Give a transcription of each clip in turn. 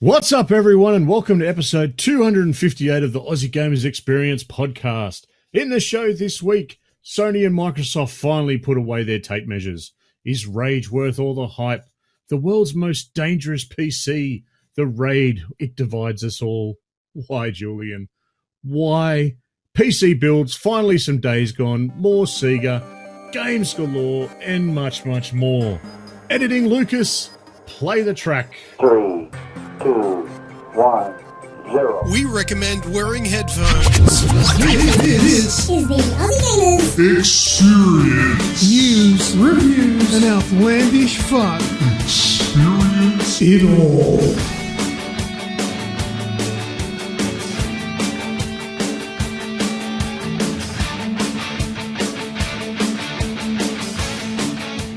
What's up, everyone, and welcome to episode 258 of the Aussie Gamers Experience podcast. In the show this week, Sony and Microsoft finally put away their tape measures. Is Rage worth all the hype? The world's most dangerous PC, the Raid, it divides us all. Why, Julian? Why? PC builds, finally some days gone, more SEGA, games galore, and much, much more. Editing Lucas, play the track. 3, 2, 1, 0. We recommend wearing headphones. This is the Aussie Gamers Experience. News, reviews, and outlandish fun. Experience It all.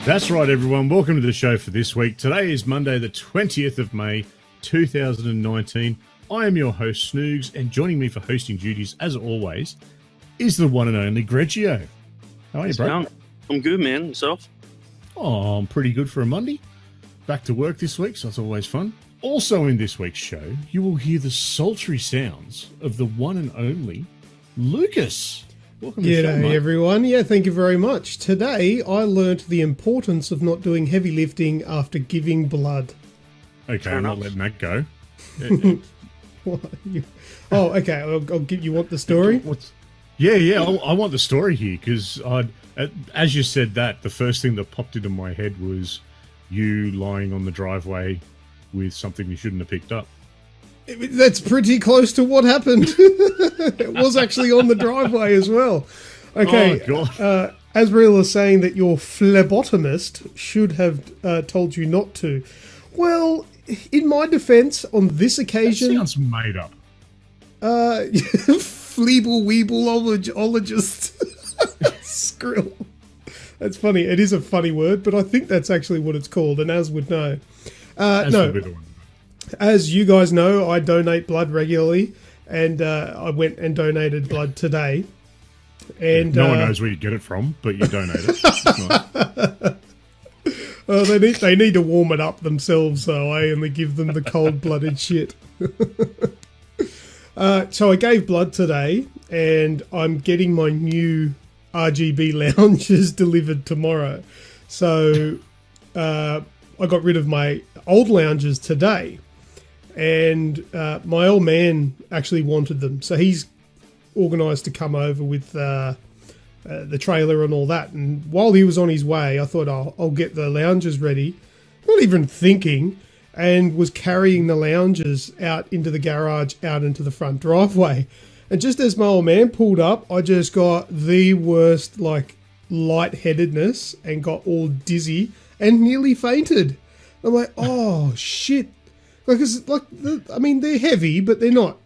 That's right, everyone. Welcome to the show for this week. Today is Monday, the 20th of May, 2019. I am your host, Snoogs, and joining me for hosting duties, as always, is the one and only Grejio. How are you, bro? I'm good, man. Yourself? Oh, I'm pretty good for a Monday. Back to work this week, so it's always fun. Also in this week's show, you will hear the sultry sounds of the one and only Lucas. Welcome to the show, G'day, mate. everyone. Yeah, thank you very much. Today, I learnt the importance of not doing heavy lifting after giving blood. Okay, I'm not letting that go. What? Oh, okay. I'll give you want the story? Yeah. I want the story here because as you said that, the first thing that popped into my head was you lying on the driveway with something you shouldn't have picked up. That's pretty close to what happened. It was actually on the driveway as well. Okay. Oh, God. Asriel is saying that your phlebotomist should have told you not to. Well, in my defense, on this occasion... That sounds made up. Fleeble weebleologist. Skrill. That's funny. It is a funny word, but I think that's actually what it's called, and Az would know. As you guys know, I donate blood regularly, and I went and donated blood today. And no one knows where you get it from, but you donate it. It's nice. They need to warm it up themselves, so I only give them the cold-blooded shit. So I gave blood today, and I'm getting my new RGB lounges delivered tomorrow. So I got rid of my old lounges today. And my old man actually wanted them, so he's organised to come over with the trailer and all that. And while he was on his way, I thought, I'll get the lounges ready, not even thinking, and was carrying the lounges out into the garage, out into the front driveway. And just as my old man pulled up, I just got the worst, lightheadedness and got all dizzy and nearly fainted. I'm like, oh, shit. They're heavy, but they're not.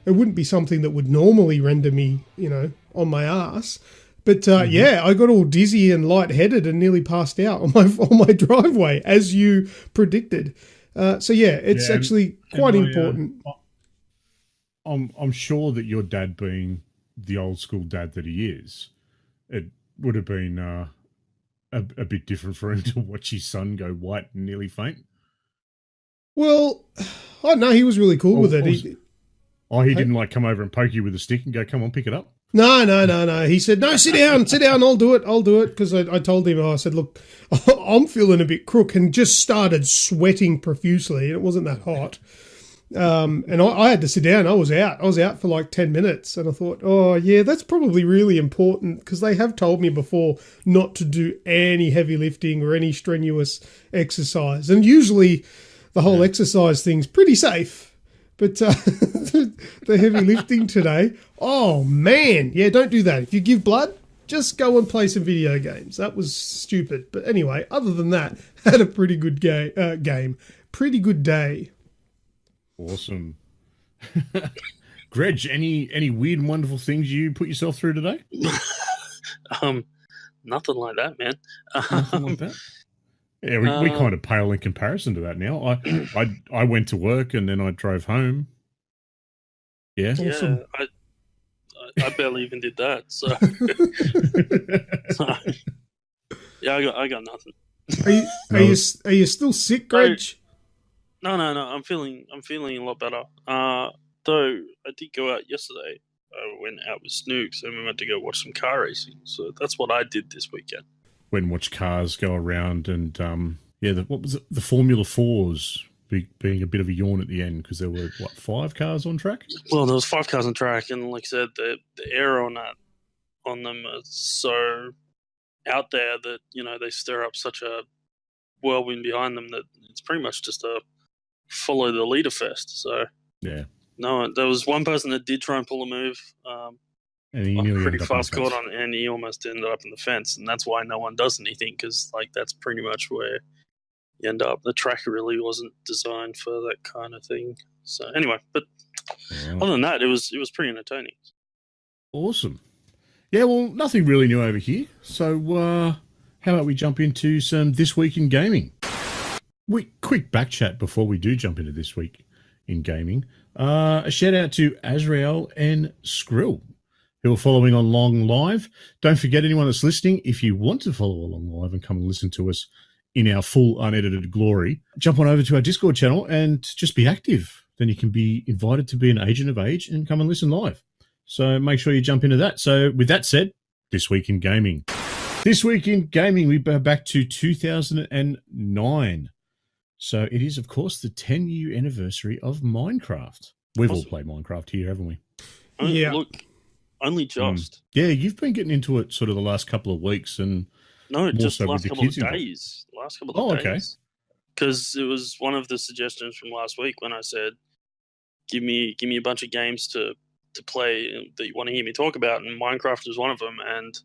It wouldn't be something that would normally render me, on my ass. But yeah, I got all dizzy and lightheaded and nearly passed out on my driveway, as you predicted. So yeah, it's actually quite important. I'm sure that your dad, being the old school dad that he is, it would have been a bit different for him to watch his son go white and nearly faint. Well, I know he was really cool with it. He didn't come over and poke you with a stick and go, come on, pick it up? No. He said, no, sit down, I'll do it. Because I told him, I said, look, I'm feeling a bit crook, and just started sweating profusely, and it wasn't that hot. And I had to sit down. I was out for 10 minutes, and I thought, oh yeah, that's probably really important, because they have told me before not to do any heavy lifting or any strenuous exercise. And usually the whole exercise thing's pretty safe. But the heavy lifting today, oh man, yeah, don't do that. If you give blood, just go and play some video games. That was stupid. But anyway, other than that, had a pretty good game. Pretty good day. Awesome. Greg, any weird and wonderful things you put yourself through today? Nothing like that, man. Nothing like that? Yeah, we kind of pale in comparison to that now. I went to work and then I drove home. Yeah. Awesome. Yeah, I barely even did that. So, yeah, I got nothing. Are you still sick, Greg? No. I'm feeling a lot better. Though I did go out yesterday. I went out with Snoogs and we went to go watch some car racing. So that's what I did this weekend. Went and watched cars go around, and what was it? The Formula Fours being a bit of a yawn at the end because there were 5 cars on track. Well, there was 5 cars on track, and like I said, the air on them are so out there that they stir up such a whirlwind behind them that it's pretty much just a follow the leader fest. So yeah. No, there was one person that did try and pull a move. And he on a nearly pretty ended up on fast the fence. caught on, and he almost ended up in the fence, and that's why no one does anything because that's pretty much where you end up. The track really wasn't designed for that kind of thing. So anyway, but other than that, it was pretty entertaining. Awesome. Yeah, well, nothing really new over here. So how about we jump into some This Week in Gaming? Quick back chat before we do jump into This Week in Gaming. A shout out to Azrael and Skrill, who are following along live. Don't forget, anyone that's listening, if you want to follow along live and come and listen to us in our full unedited glory, jump on over to our Discord channel and just be active. Then you can be invited to be an agent of age and come and listen live. So make sure you jump into that. So with that said, This Week in Gaming. This Week in Gaming, we go back to 2009. So it is, of course, the 10-year anniversary of Minecraft. We've all played Minecraft here, haven't we? Yeah. Look, only just. Yeah, you've been getting into it sort of the last couple of weeks, and No, more just so the with last the couple of kids involved. days. Last couple Oh, of okay. days. Because it was one of the suggestions from last week when I said, give me a bunch of games to play that you want to hear me talk about, and Minecraft was one of them, and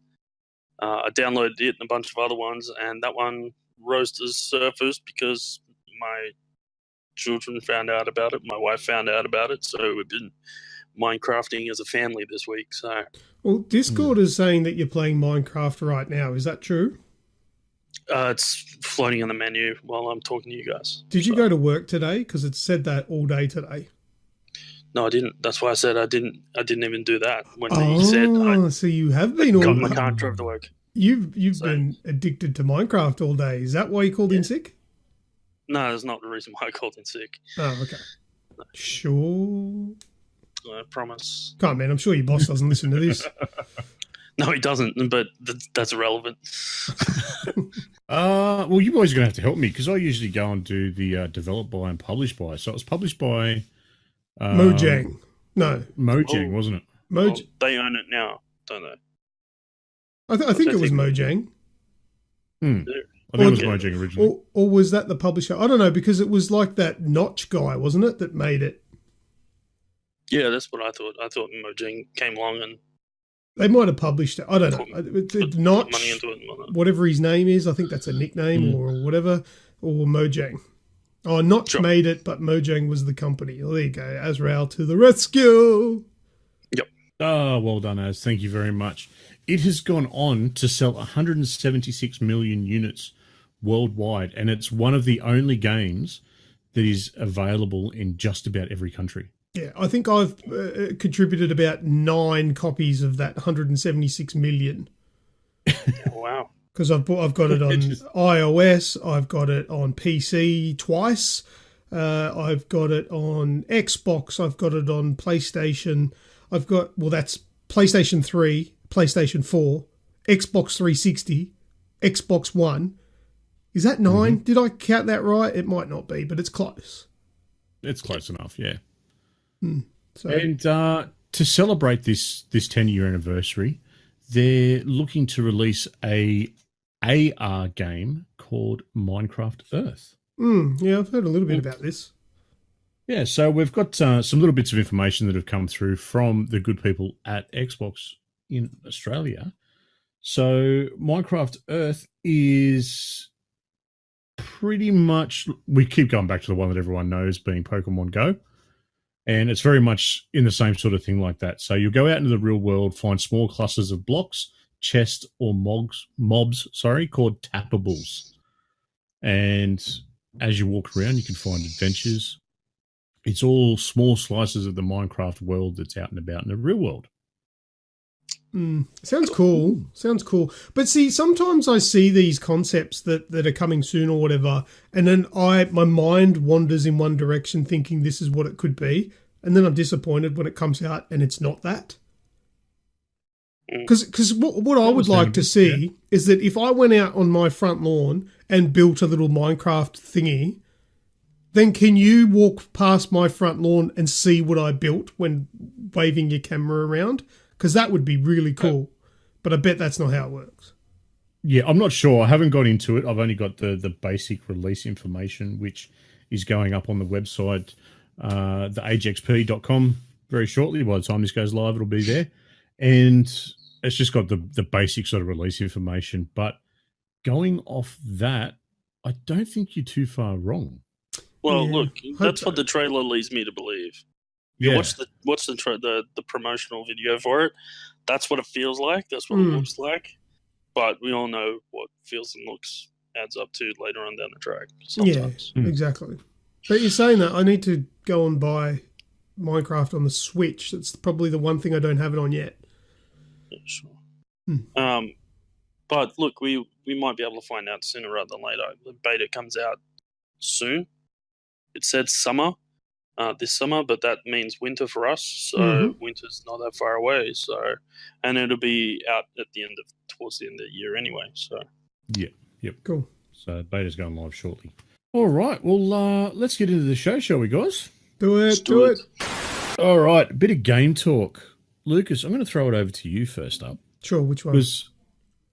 I downloaded it and a bunch of other ones, and that one rose to the surface because my children found out about it, my wife found out about it, so we've been Minecrafting as a family this week. So, Well, Discord is saying that you're playing Minecraft right now. Is that true? it's floating in the menu while I'm talking to you guys. Did you go to work today? Because it said that all day today. No, I didn't. That's why I said I didn't even do that when he said I So you have been got all. my car, drove to work. You've So- been addicted to Minecraft all day. Is that why you called in sick? No, that's not the reason why I called in sick. Oh, okay. Sure. I promise. Come on, man. I'm sure your boss doesn't listen to this. No, he doesn't, but that's irrelevant. Well, you boys are going to have to help me because I usually go and do the develop by and publish by. So it was published by Mojang. No. Mojang, Oh. wasn't it? Well, they own it now, don't they? I think it was think- Mojang. I think it was Yeah. Mojang originally. Or was that the publisher? I don't know, because it was like that Notch guy, wasn't it, that made it? Yeah, that's what I thought. I thought Mojang came along and They might have published it. I don't know. put It's Notch, money into it and whatnot. whatever his name is. I think that's a nickname or whatever. Or Mojang. Oh, Notch Sure. made it, but Mojang was the company. Oh, there you go. Azrael to the rescue. Oh, well done, Az. Thank you very much. It has gone on to sell 176 million units worldwide, and it's one of the only games that is available in just about every country. Yeah, I think I've contributed about 9 copies of that 176 million. Wow. Because I've got it on iOS, I've got it on PC twice, I've got it on Xbox, I've got it on PlayStation, that's PlayStation 3, PlayStation 4, Xbox 360, Xbox One. Is that 9? Did I count that right? It might not be, but it's close. It's close enough, yeah. So And to celebrate this 10-year anniversary, they're looking to release a AR game called Minecraft Earth. yeah, I've heard a little bit about this. Yeah, so we've got some little bits of information that have come through from the good people at Xbox in Australia. So Minecraft Earth is pretty much, we keep going back to the one that everyone knows being Pokemon Go. And it's very much in the same sort of thing like that. So you'll go out into the real world, find small clusters of blocks, chests, or mobs, called tappables. And as you walk around, you can find adventures. It's all small slices of the Minecraft world that's out and about in the real world. Sounds cool. Sounds cool. But see, sometimes I see these concepts that are coming soon or whatever, and then my mind wanders in one direction thinking this is what it could be, and then I'm disappointed when it comes out and it's not that. Because what I would like to see is that if I went out on my front lawn and built a little Minecraft thingy, then can you walk past my front lawn and see what I built when waving your camera around? Because that would be really cool. But I bet that's not how it works. Yeah, I'm not sure. I haven't got into it. I've only got the basic release information, which is going up on the website, theagexp.com, very shortly. By the time this goes live, it'll be there. And it's just got the basic sort of release information. But going off that, I don't think you're too far wrong. Well, look, that's what the trailer leads me to believe. Yeah. Watch the promotional video for it. That's what it feels like. That's what it looks like. But we all know what feels and looks adds up to later on down the track. Sometimes. Yeah, exactly. But you're saying that I need to go and buy Minecraft on the Switch. That's probably the one thing I don't have it on yet. Yeah, sure. But look, we might be able to find out sooner rather than later. The beta comes out soon. It said summer. This summer, but that means winter for us. So winter's not that far away. So, and it'll be out at towards the end of the year anyway. So, yep, cool. So beta's going live shortly. All right, well, let's get into the show, shall we, guys? Do it. All right, a bit of game talk. Lucas, I'm going to throw it over to you first up. Sure, which one? Because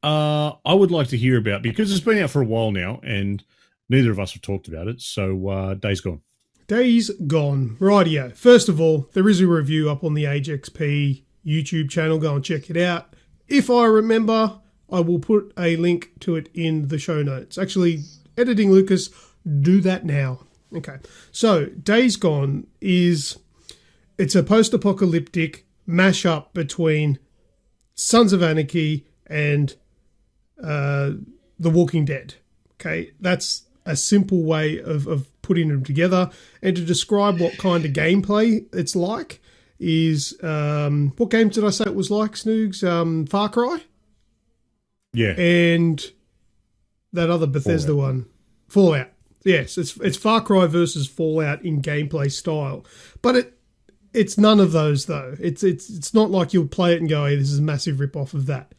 I would like to hear about, because it's been out for a while now, and neither of us have talked about it. So, Days Gone. Days Gone. Rightio. First of all, there is a review up on the Age XP YouTube channel. Go and check it out. If I remember, I will put a link to it in the show notes. Actually, editing Lucas, do that now. Okay. So, Days Gone it's a post-apocalyptic mashup between Sons of Anarchy and The Walking Dead. Okay. That's a simple way of putting them together. And to describe what kind of gameplay it's like is, what game did I say it was like, Snoogs? Far Cry? Yeah. And that other Bethesda one. Fallout. Yes, it's Far Cry versus Fallout in gameplay style. But it's none of those, though. It's not like you'll play it and go, hey, this is a massive rip-off of that.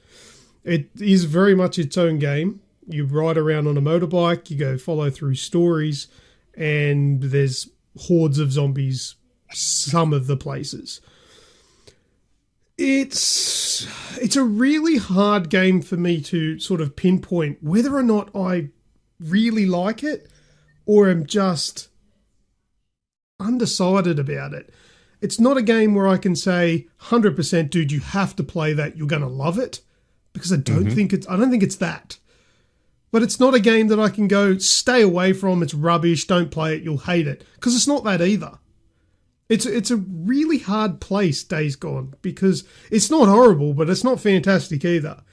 It is very much its own game. You ride around on a motorbike, you go follow through stories, and there's hordes of zombies some of the places. It's a really hard game for me to sort of pinpoint whether or not I really like it or am just undecided about it. It's not a game where I can say 100%, dude, you have to play that, you're going to love it, because I don't think it's that. But it's not a game that I can go, stay away from, it's rubbish, don't play it, you'll hate it. Because it's not that either. It's a really hard place, Days Gone, because it's not horrible, but it's not fantastic either.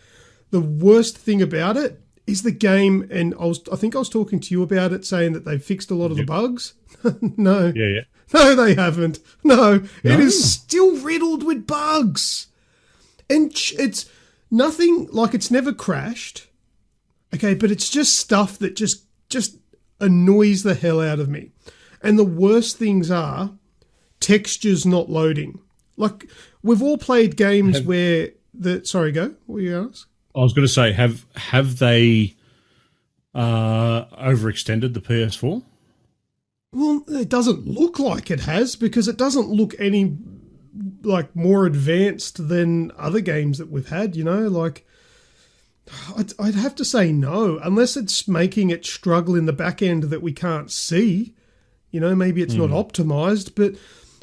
The worst thing about it is the game, and I think I was talking to you about it, saying that they've fixed a lot of the bugs. No. Yeah. No, they haven't. No, it is still riddled with bugs. And it's nothing, like it's never crashed. Okay, but it's just stuff that just annoys the hell out of me. And the worst things are textures not loading. Like, we've all played games where sorry, go. What were you going to ask? I was going to say, have they overextended the PS4? Well, it doesn't look like it has, because it doesn't look any like more advanced than other games that we've had, you know, like I'd have to say no, unless it's making it struggle in the back end that we can't see. You know, maybe it's not optimized, but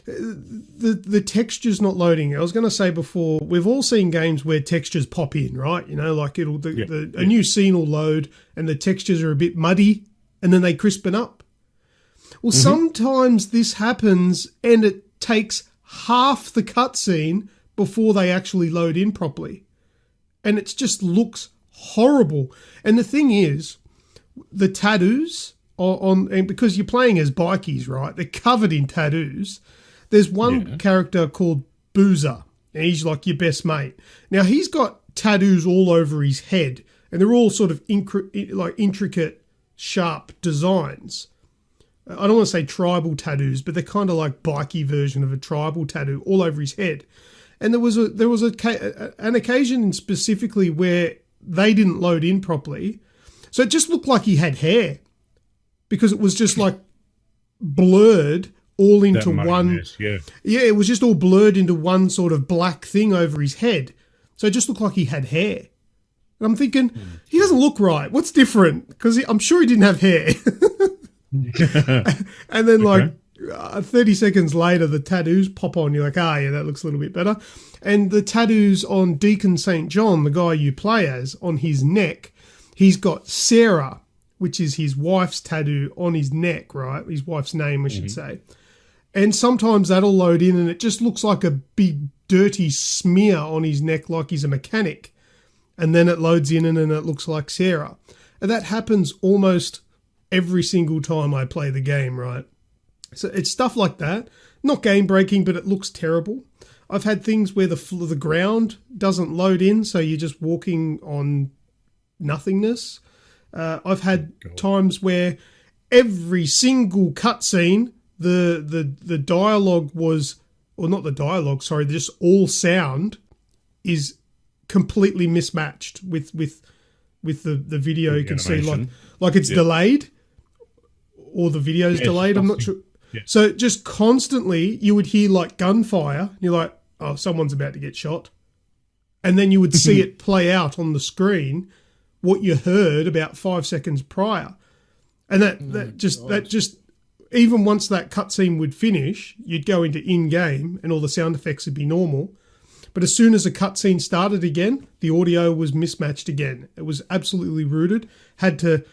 the texture's not loading. I was going to say before, we've all seen games where textures pop in, right? You know, like a new scene will load and the textures are a bit muddy and then they crispen up. Well, sometimes this happens and it takes half the cutscene before they actually load in properly. And it just looks horrible. And the thing is, the tattoos and because you're playing as bikies, right? They're covered in tattoos. There's one character called Boozer, And he's like your best mate. Now, he's got tattoos all over his head, and they're all sort of intricate, sharp designs. I don't want to say tribal tattoos, but they're kind of like bikey version of a tribal tattoo all over his head. And there was an occasion specifically where they didn't load in properly. So it just looked like he had hair because it was just like blurred all into one. Yeah, it was just all blurred into one sort of black thing over his head. So it just looked like he had hair. And I'm thinking, he doesn't look right. What's different? Because I'm sure he didn't have hair. And then 30 seconds later, the tattoos pop on. You're like, yeah, that looks a little bit better. And the tattoos on Deacon St. John, the guy you play as, on his neck, he's got Sarah, which is his wife's tattoo on his neck, right? His wife's name, I should say. And sometimes that'll load in and it just looks like a big dirty smear on his neck like he's a mechanic. And then it loads in and it looks like Sarah. And that happens almost every single time I play the game, right? So it's stuff like that. Not game breaking, but it looks terrible. I've had things where the ground doesn't load in, so you're just walking on nothingness. I've had times where every single cutscene, the dialogue was, or not the dialogue, sorry, just all sound is completely mismatched with the video. You can see like it's delayed, or the video's delayed. I'm not sure. Yeah. So just constantly you would hear like gunfire. And you're like, oh, someone's about to get shot. And then you would see it play out on the screen what you heard about 5 seconds prior. And that just even once that cutscene would finish, you'd go into in-game and all the sound effects would be normal. But as soon as a cutscene started again, the audio was mismatched again. It was absolutely rooted. Had to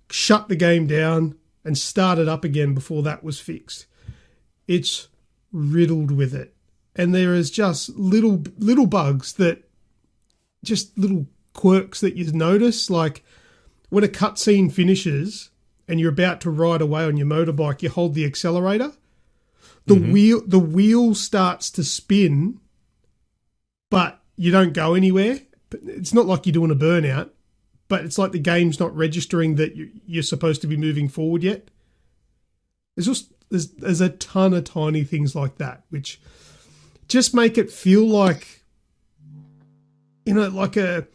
shut the game down and start it up again before that was fixed. It's riddled with it. And there is just little bugs that, just little quirks that you notice, like when a cutscene finishes and you're about to ride away on your motorbike, you hold the accelerator. The wheel starts to spin, but you don't go anywhere. It's not like you're doing a burnout, but it's like the game's not registering that you're supposed to be moving forward yet. There's a ton of tiny things like that, which just make it feel like, like a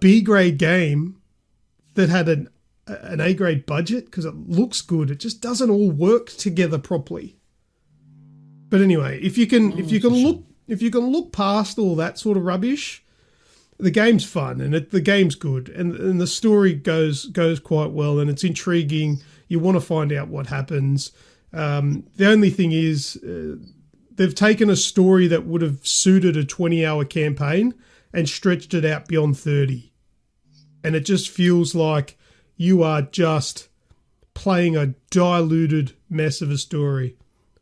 B grade game that had an A grade budget, because it looks good. It just doesn't all work together properly. But anyway, if you can look past all that sort of rubbish, the game's fun and the game's good, and the story goes quite well, and it's intriguing. You want to find out what happens. The only thing is, they've taken a story that would have suited a 20-hour campaign and stretched it out beyond 30. And it just feels like you are just playing a diluted mess of a story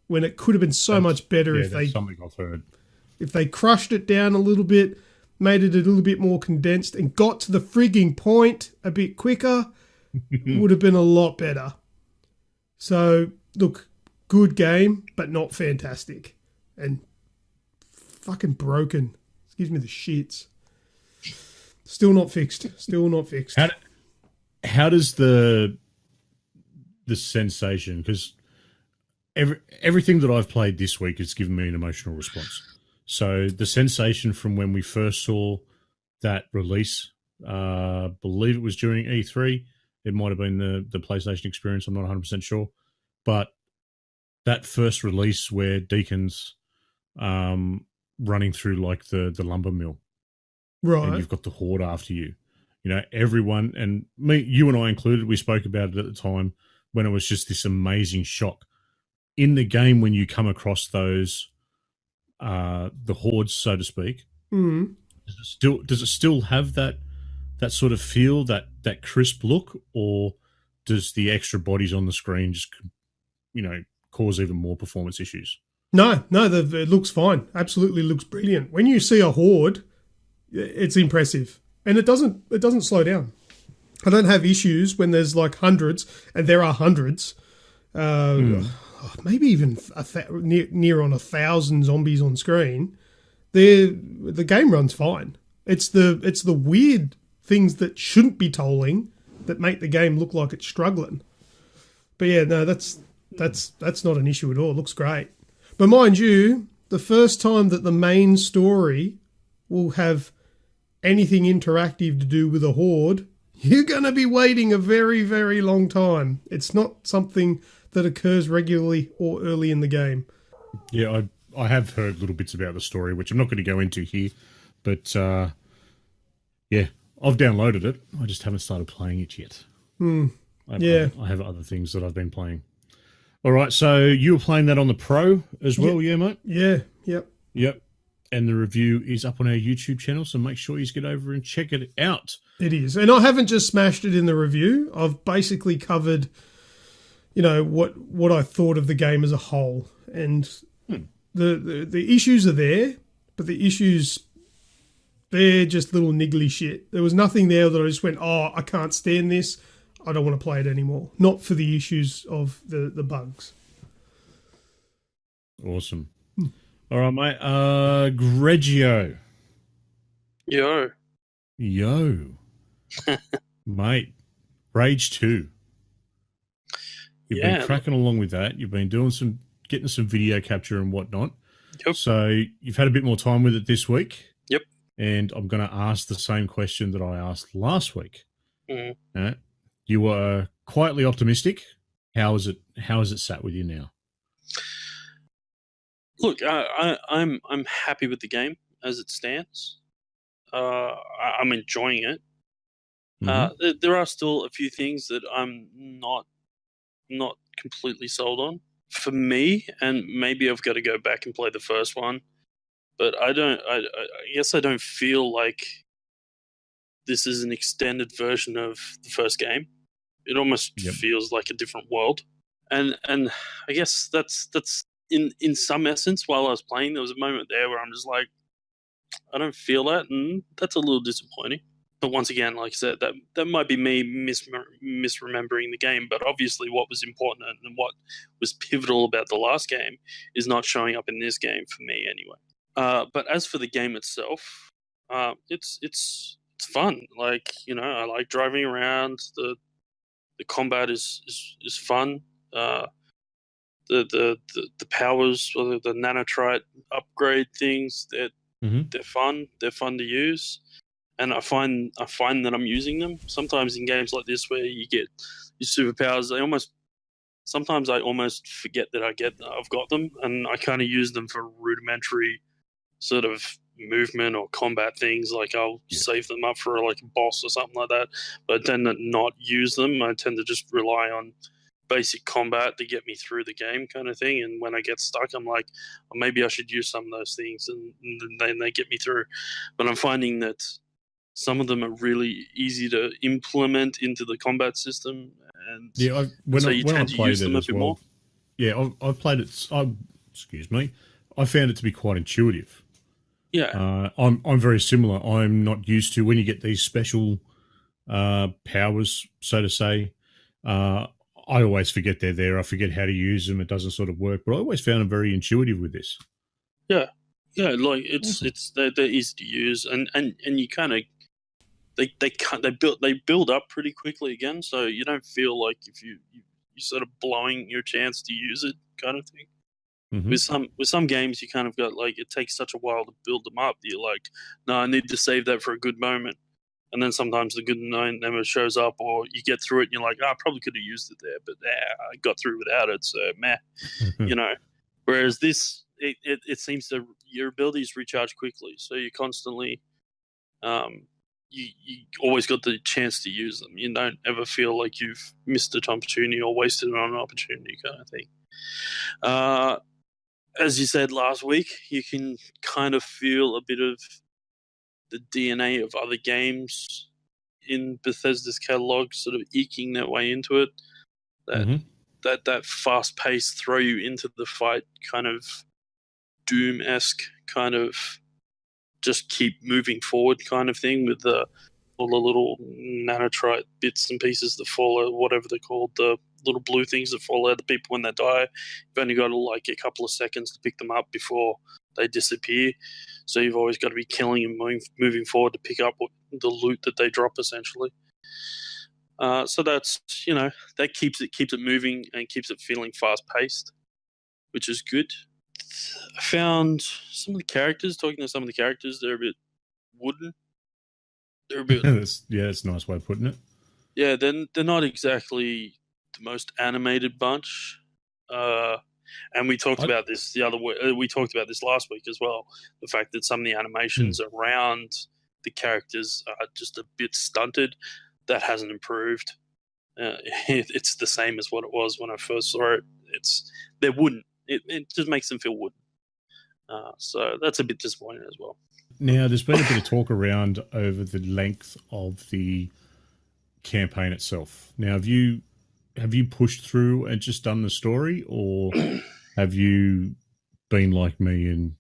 when it could have been so much better if they crushed it down a little bit, made it a little bit more condensed and got to the frigging point a bit quicker. Would have been a lot better. So, look, good game, but not fantastic. And fucking broken. It gives me the shits. Still not fixed. How does the sensation, because everything that I've played this week has given me an emotional response. So the sensation from when we first saw that release, believe it was during E3, it might have been the PlayStation experience, I'm not 100% sure, but that first release where Deacon's running through like the lumber mill, right? And you've got the horde after you. Everyone, and me, you and I included, we spoke about it at the time when it was just this amazing shock in the game when you come across those the hordes, so to speak. Mm. Does it still have that sort of feel, that crisp look, or does the extra bodies on the screen just cause even more performance issues? No, it looks fine. Absolutely looks brilliant. When you see a horde, it's impressive. And it doesn't slow down. I don't have issues when there's like hundreds, and there are hundreds. I maybe even near on 1,000 zombies on screen, the game runs fine. It's the weird things that shouldn't be tolling that make the game look like it's struggling. But yeah, no, that's not an issue at all. It looks great. But mind you, the first time that the main story will have anything interactive to do with a horde, you're going to be waiting a very, very long time. It's not something that occurs regularly or early in the game. Yeah, I have heard little bits about the story, which I'm not going to go into here. But, yeah, I've downloaded it. I just haven't started playing it yet. I have other things that I've been playing. All right, so you were playing that on the Pro as well, yeah, mate? Yeah, yep. Yep. And the review is up on our YouTube channel, so make sure you get over and check it out. It is. And I haven't just smashed it in the review. I've basically covered, what I thought of the game as a whole. And the issues are there, but the issues, they're just little niggly shit. There was nothing there that I just went, I can't stand this. I don't want to play it anymore. Not for the issues of the bugs. Awesome. All right, mate. Grejio. Yo. Mate. Rage 2. You've been cracking along with that. You've been getting some video capture and whatnot. Yep. So you've had a bit more time with it this week. Yep. And I'm going to ask the same question that I asked last week. Mm-hmm. You were quietly optimistic. How is it sat with you now? Look, I'm happy with the game as it stands. I'm enjoying it. There are still a few things that I'm not completely sold on. For me, and maybe I've got to go back and play the first one, but I guess I don't feel like this is an extended version of the first game. It almost feels like a different world. And I guess that's in some essence, while I was playing, there was a moment there where I'm just like, I don't feel that, and that's a little disappointing. But once again, like I said, that might be me misremembering the game, but obviously what was important and what was pivotal about the last game is not showing up in this game for me anyway. But as for the game itself, it's fun. Like, I like driving around. The combat is fun. The powers, or the nanotrite upgrade things, they're fun. They're fun to use, and I find that I'm using them. Sometimes in games like this, where you get your superpowers, sometimes I almost forget that I've got them, and I kind of use them for rudimentary sort of movement or combat things. Like I'll save them up for like a boss or something like that, but I tend to not use them. I tend to just rely on basic combat to get me through the game, kind of thing. And when I get stuck, I'm like, maybe I should use some of those things, and then they get me through. But I'm finding that some of them are really easy to implement into the combat system, and when you tend to use them a bit more. Yeah, I've played it. Excuse me. I found it to be quite intuitive. Yeah, I'm very similar. I'm not used to when you get these special powers, so to say. I always forget they're there. I forget how to use them. It doesn't sort of work. But I always found them very intuitive with this. Yeah. Like they're easy to use, and you kind of they build up pretty quickly again. So you don't feel like if you're sort of blowing your chance to use it, kind of thing. Mm-hmm. With some games, you kind of got like, it takes such a while to build them up. You're like, no, I need to save that for a good moment. And then sometimes the good moment never shows up, or you get through it and you're like, I probably could have used it there, but I got through without it, so meh. Whereas this, it seems to, your abilities recharge quickly, so you constantly, you always got the chance to use them. You don't ever feel like you've missed an opportunity or wasted on an opportunity, kind of thing. As you said last week, you can kind of feel a bit of the DNA of other games in Bethesda's catalog sort of eking their way into it. That fast-paced, throw you into the fight kind of Doom-esque kind of just keep moving forward kind of thing, with all the little nanotrite bits and pieces that fall, or whatever they're called, the little blue things that fall out of people when they die. You've only got like a couple of seconds to pick them up before they disappear. So you've always got to be killing and moving forward to pick up the loot that they drop, essentially. So that's, that keeps it moving and keeps it feeling fast paced, which is good. I found some of the characters, talking to some of the characters, they're a bit wooden. They're a bit that's a nice way of putting it. Yeah, they're not exactly the most animated bunch. And we talked about this we talked about this last week as well. The fact that some of the animations around the characters are just a bit stunted. That hasn't improved. It's the same as what it was when I first saw it. They're wooden. It just makes them feel wooden. So that's a bit disappointing as well. Now, there's been a bit of talk around over the length of the campaign itself. Now, have you pushed through and just done the story, or have you been like me and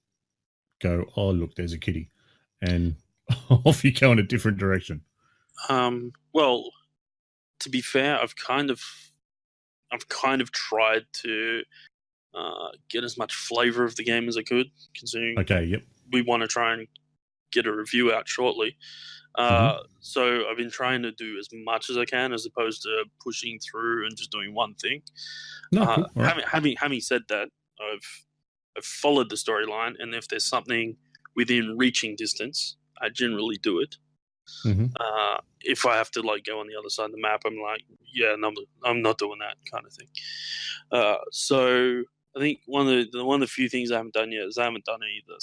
go, oh, look, there's a kitty, and off you go in a different direction? Well, to be fair, I've kind of tried to get as much flavor of the game as I could, considering we want to try and get a review out shortly. So I've been trying to do as much as I can, as opposed to pushing through and just doing one thing. Cool. Right. Having said that, I've followed the storyline, and if there's something within reaching distance, I generally do it. If I have to go on the other side of the map, I'm like, yeah, no, I'm not doing that kind of thing. So I think one of the few things I haven't done yet is I haven't done any of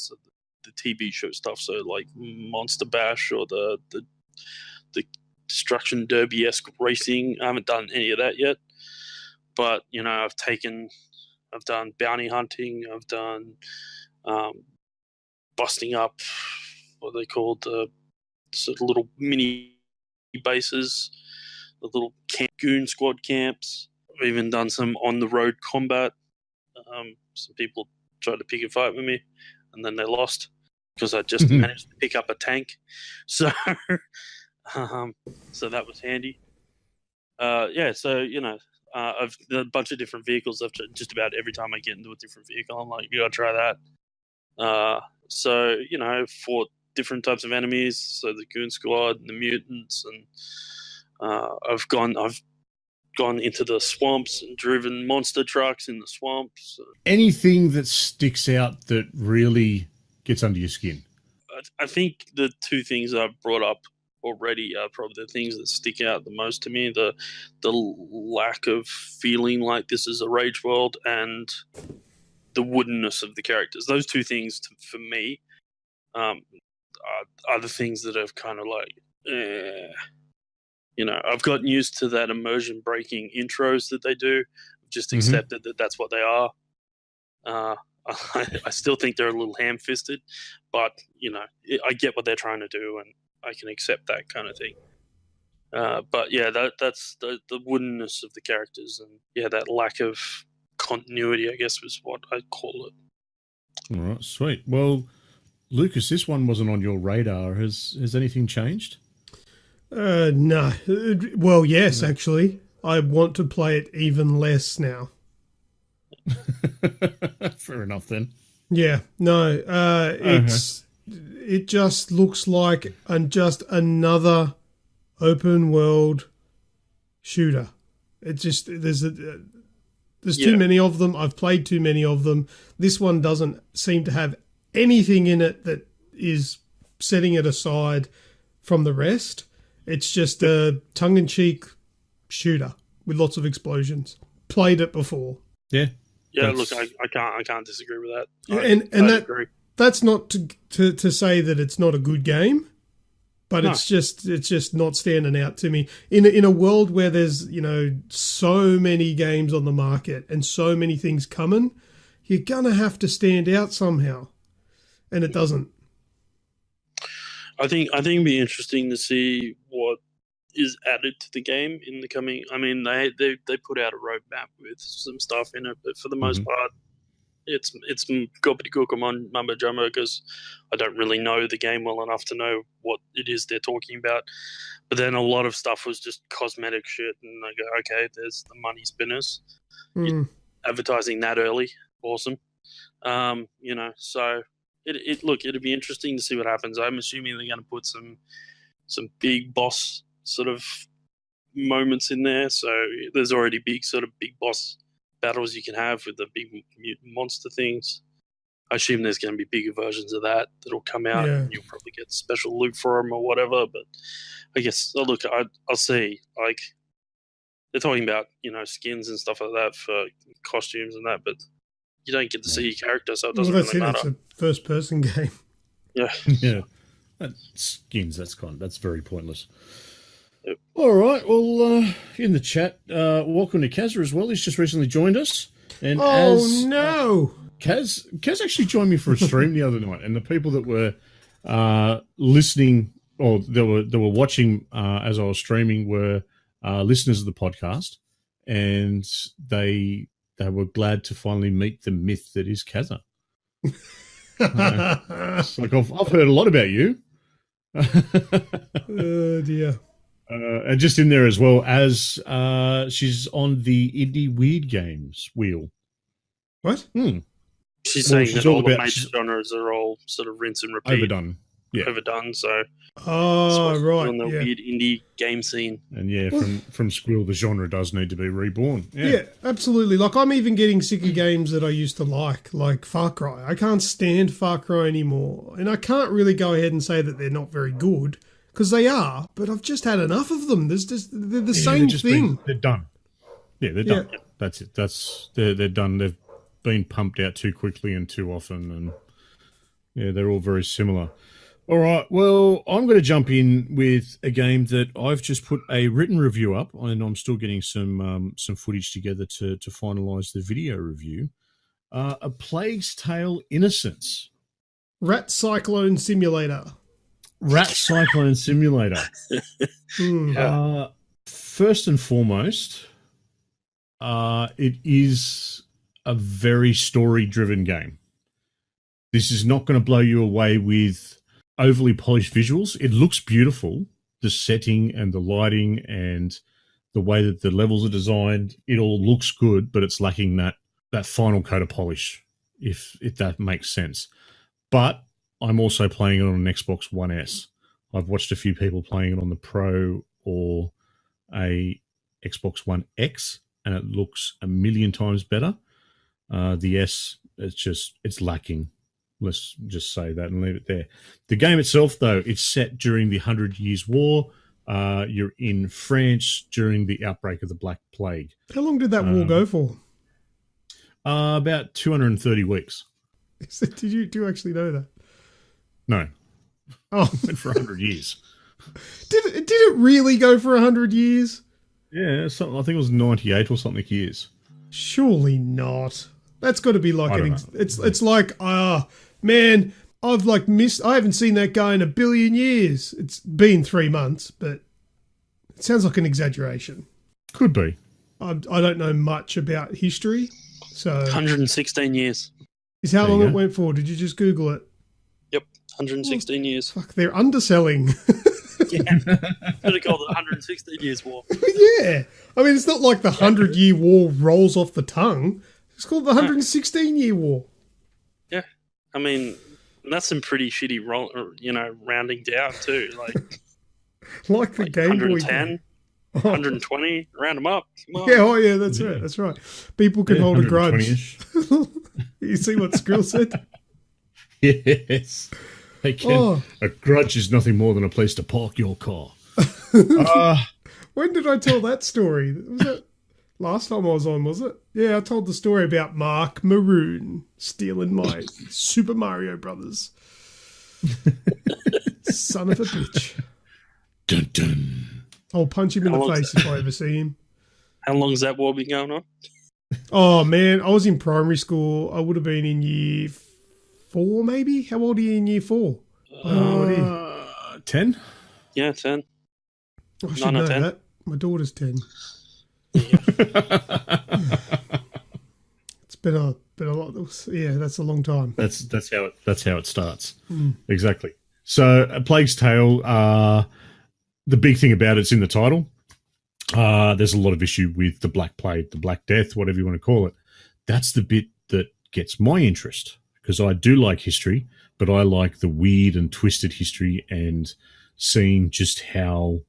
the TV show stuff. So like Monster Bash or the Destruction Derby-esque racing. I haven't done any of that yet. But I've done bounty hunting. I've done busting up what are they called, sort of little mini bases, the little goon squad camps. I've even done some on the road combat. Some people tried to pick a fight with me, and then they lost because I just managed to pick up a tank. So, so that was handy. So I've a bunch of different vehicles. Just about every time I get into a different vehicle, I'm like, you gotta try that. So fought different types of enemies. So the goon squad, and the mutants, and I've gone into the swamps and driven monster trucks in the swamps. Anything that sticks out that really gets under your skin? I think the two things I've brought up already are probably the things that stick out the most to me. The lack of feeling like this is a rage world, and the woodenness of the characters. Those two things, for me, are the things that have kind of I've gotten used to that immersion breaking intros that they do. I've just accepted that that's what they are. I still think they're a little ham-fisted, but I get what they're trying to do, and I can accept that kind of thing. But yeah, that's the woodenness of the characters, and that lack of continuity, I guess, was what I'd call it. All right, sweet. Well, Lucas, this one wasn't on your radar. Has anything changed? No. Well, yes, actually. I want to play it even less now. Fair enough, then. Yeah. No. It just looks like just another open world shooter. It just there's too many of them. I've played too many of them. This one doesn't seem to have anything in it that is setting it aside from the rest. It's just a tongue-in-cheek shooter with lots of explosions. Played it before. Yeah. Yeah, look, I can't disagree with that. I agree. That's not to say that it's not a good game, but no. It's just not standing out to me in a world where there's so many games on the market and so many things coming. You're gonna have to stand out somehow, and it doesn't. I think it'd be interesting to see what is added to the game in the coming. I mean, they put out a roadmap with some stuff in it, but for the most part, it's gobbledygook and mumbo jumbo because I don't really know the game well enough to know what it is they're talking about. But then a lot of stuff was just cosmetic shit, and I go, okay, there's the money spinners. Advertising that early, awesome. So it'd be interesting to see what happens. I'm assuming they're going to put some big boss sort of moments in there. So there's already big boss battles you can have with the big mutant monster things. I assume there's going to be bigger versions of that'll come out, and you'll probably get special loot for them or whatever. But I guess I'll see. Like they're talking about skins and stuff like that for costumes and that, but you don't get to see your character, so it doesn't really matter. It's a first-person game. Yeah, yeah. Skins. That's very pointless. Yep. All right. Well, in the chat, welcome to Kazza as well. He's just recently joined us. And no! Kaz actually joined me for a stream the other night, and the people that were listening or they were watching as I was streaming were listeners of the podcast, and they were glad to finally meet the myth that is Kazza. It's like I've heard a lot about you. Oh dear. And just in there as well as she's on the Indie Weird Games wheel. What? She's saying that all the major genres are all sort of rinse and repeat. Overdone. Yeah. Overdone, so... right. On the weird indie game scene. And from Squill, the genre does need to be reborn. Yeah, absolutely. Like, I'm even getting sick of games that I used to like Far Cry. I can't stand Far Cry anymore. And I can't really go ahead and say that they're not very good, because they are, but I've just had enough of them. They're the same thing. They're done. Yeah, they're done. That's it. They're done. They've been pumped out too quickly and too often, and yeah, they're all very similar. All right, well, I'm going to jump in with a game that I've just put a written review up, and I'm still getting some footage together to finalise the video review. A Plague's Tale: Innocence. Rat Cyclone Simulator. First and foremost, it is a very story-driven game. This is not going to blow you away with overly polished visuals. It looks beautiful. The setting and the lighting and the way that the levels are designed, it all looks good, but it's lacking that final coat of polish, if that makes sense. But I'm also playing it on an Xbox One S. I've watched a few people playing it on the Pro or a Xbox One X, and it looks a million times better. The S, it's lacking. Let's just say that and leave it there. The game itself, though, it's set during the 100 Years' War. You're in France during the outbreak of the Black Plague. How long did that war go for? About 230 weeks. Did you actually know that? No. Oh, it went for 100 years. Did it really go for 100 years? Yeah, I think it was 98 or something years. Surely not. That's got to be like it's like man, I've I haven't seen that guy in a billion years. It's been 3 months, but it sounds like an exaggeration. Could be. I don't know much about history, so 116 years is how long it went for. Did you just Google it? Yep, 116 years. Fuck, they're underselling. Yeah, should have called it 116 Years War. Yeah, I mean it's not like the 100-year war rolls off the tongue. It's called the 116-year war. Yeah, I mean that's some pretty shitty rounding down too. Like the Game Boy. 110, 120, round them up. Come on. Yeah, that's right. That's right. People can hold a grudge. You see what Skrill said? Yes. They can. A grudge is nothing more than a place to park your car. When did I tell that story? Was that last time I was on, was it? Yeah, I told the story about Mark Maroon stealing my Super Mario Brothers. Son of a bitch. Dun, dun. I'll punch him in the face if I ever see him. How long's that war been going on? Oh, man, I was in primary school. I would have been in year 4, maybe? How old are you in year 4? 10? Yeah, 10. I should know 10. that. My daughter's 10. Yeah. It's been a lot. Yeah, that's a long time. That's how it starts. Exactly. So, A Plague's Tale. The big thing about it's in the title. There's a lot of issue with the Black Plague, the Black Death, whatever you want to call it. That's the bit that gets my interest, because I do like history, but I like the weird and twisted history and seeing just how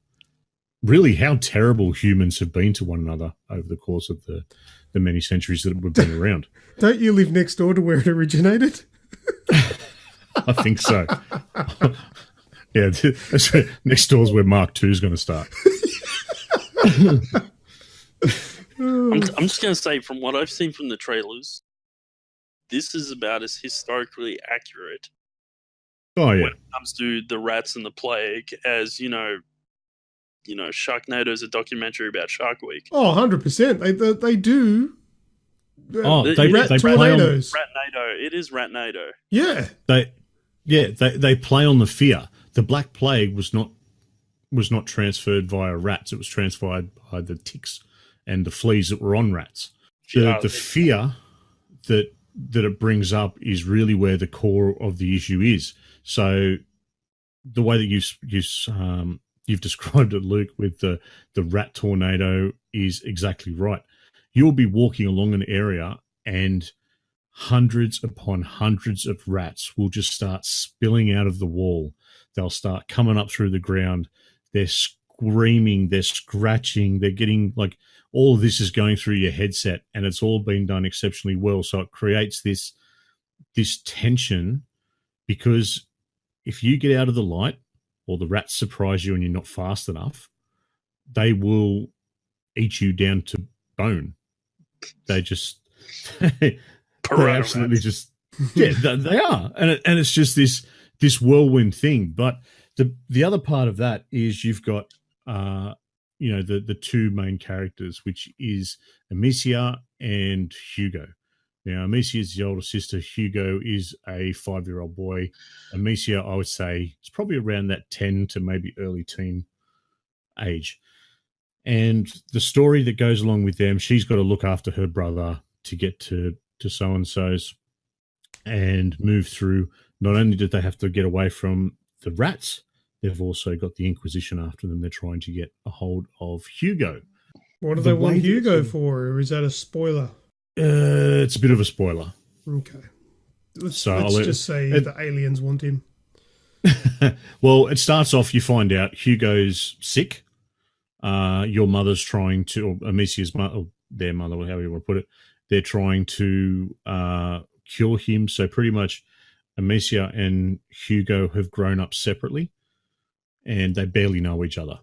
terrible humans have been to one another over the course of the many centuries that we've been around. Don't you live next door to where it originated? I think so. Yeah, next door is where Mark II is going to start. I'm just going to say, from what I've seen from the trailers, this is about as historically accurate Oh, yeah. when it comes to the rats and the plague as, Sharknado is a documentary about Shark Week. Oh, 100%. They do. They rat play tornadoes. Ratnado. It is Ratnado. Yeah. They play on the fear. The Black Plague was not transferred via rats. It was transferred by the ticks and the fleas that were on rats. The fear that it brings up is really where the core of the issue is. So the way that you've described it, Luke, with the rat tornado is exactly right. You'll be walking along an area and hundreds upon hundreds of rats will just start spilling out of the wall. They'll start coming up through the ground. They're screaming, they're scratching, they're getting all of this is going through your headset, and it's all been done exceptionally well. So it creates this tension, because if you get out of the light or the rats surprise you and you're not fast enough, they will eat you down to bone. They just they absolutely rats. They are, and it's just this whirlwind thing. But the other part of that is you've got the two main characters, which is Amicia and Hugo. Now, Amicia is the older sister. Hugo is a 5-year-old boy. Amicia, I would say, is probably around that 10 to maybe early teen age. And the story that goes along with them, she's got to look after her brother to get to so-and-so's and move through. Not only did they have to get away from the rats, they've also got the Inquisition after them. They're trying to get a hold of Hugo. What do they want Hugo for, or is that a spoiler? It's a bit of a spoiler. Okay. Let's just say the aliens want him. Well, it starts off, you find out Hugo's sick. Your mother's trying to, or Amicia's mother, or their mother, or however you want to put it, they're trying to cure him. So pretty much Amicia and Hugo have grown up separately, and they barely know each other.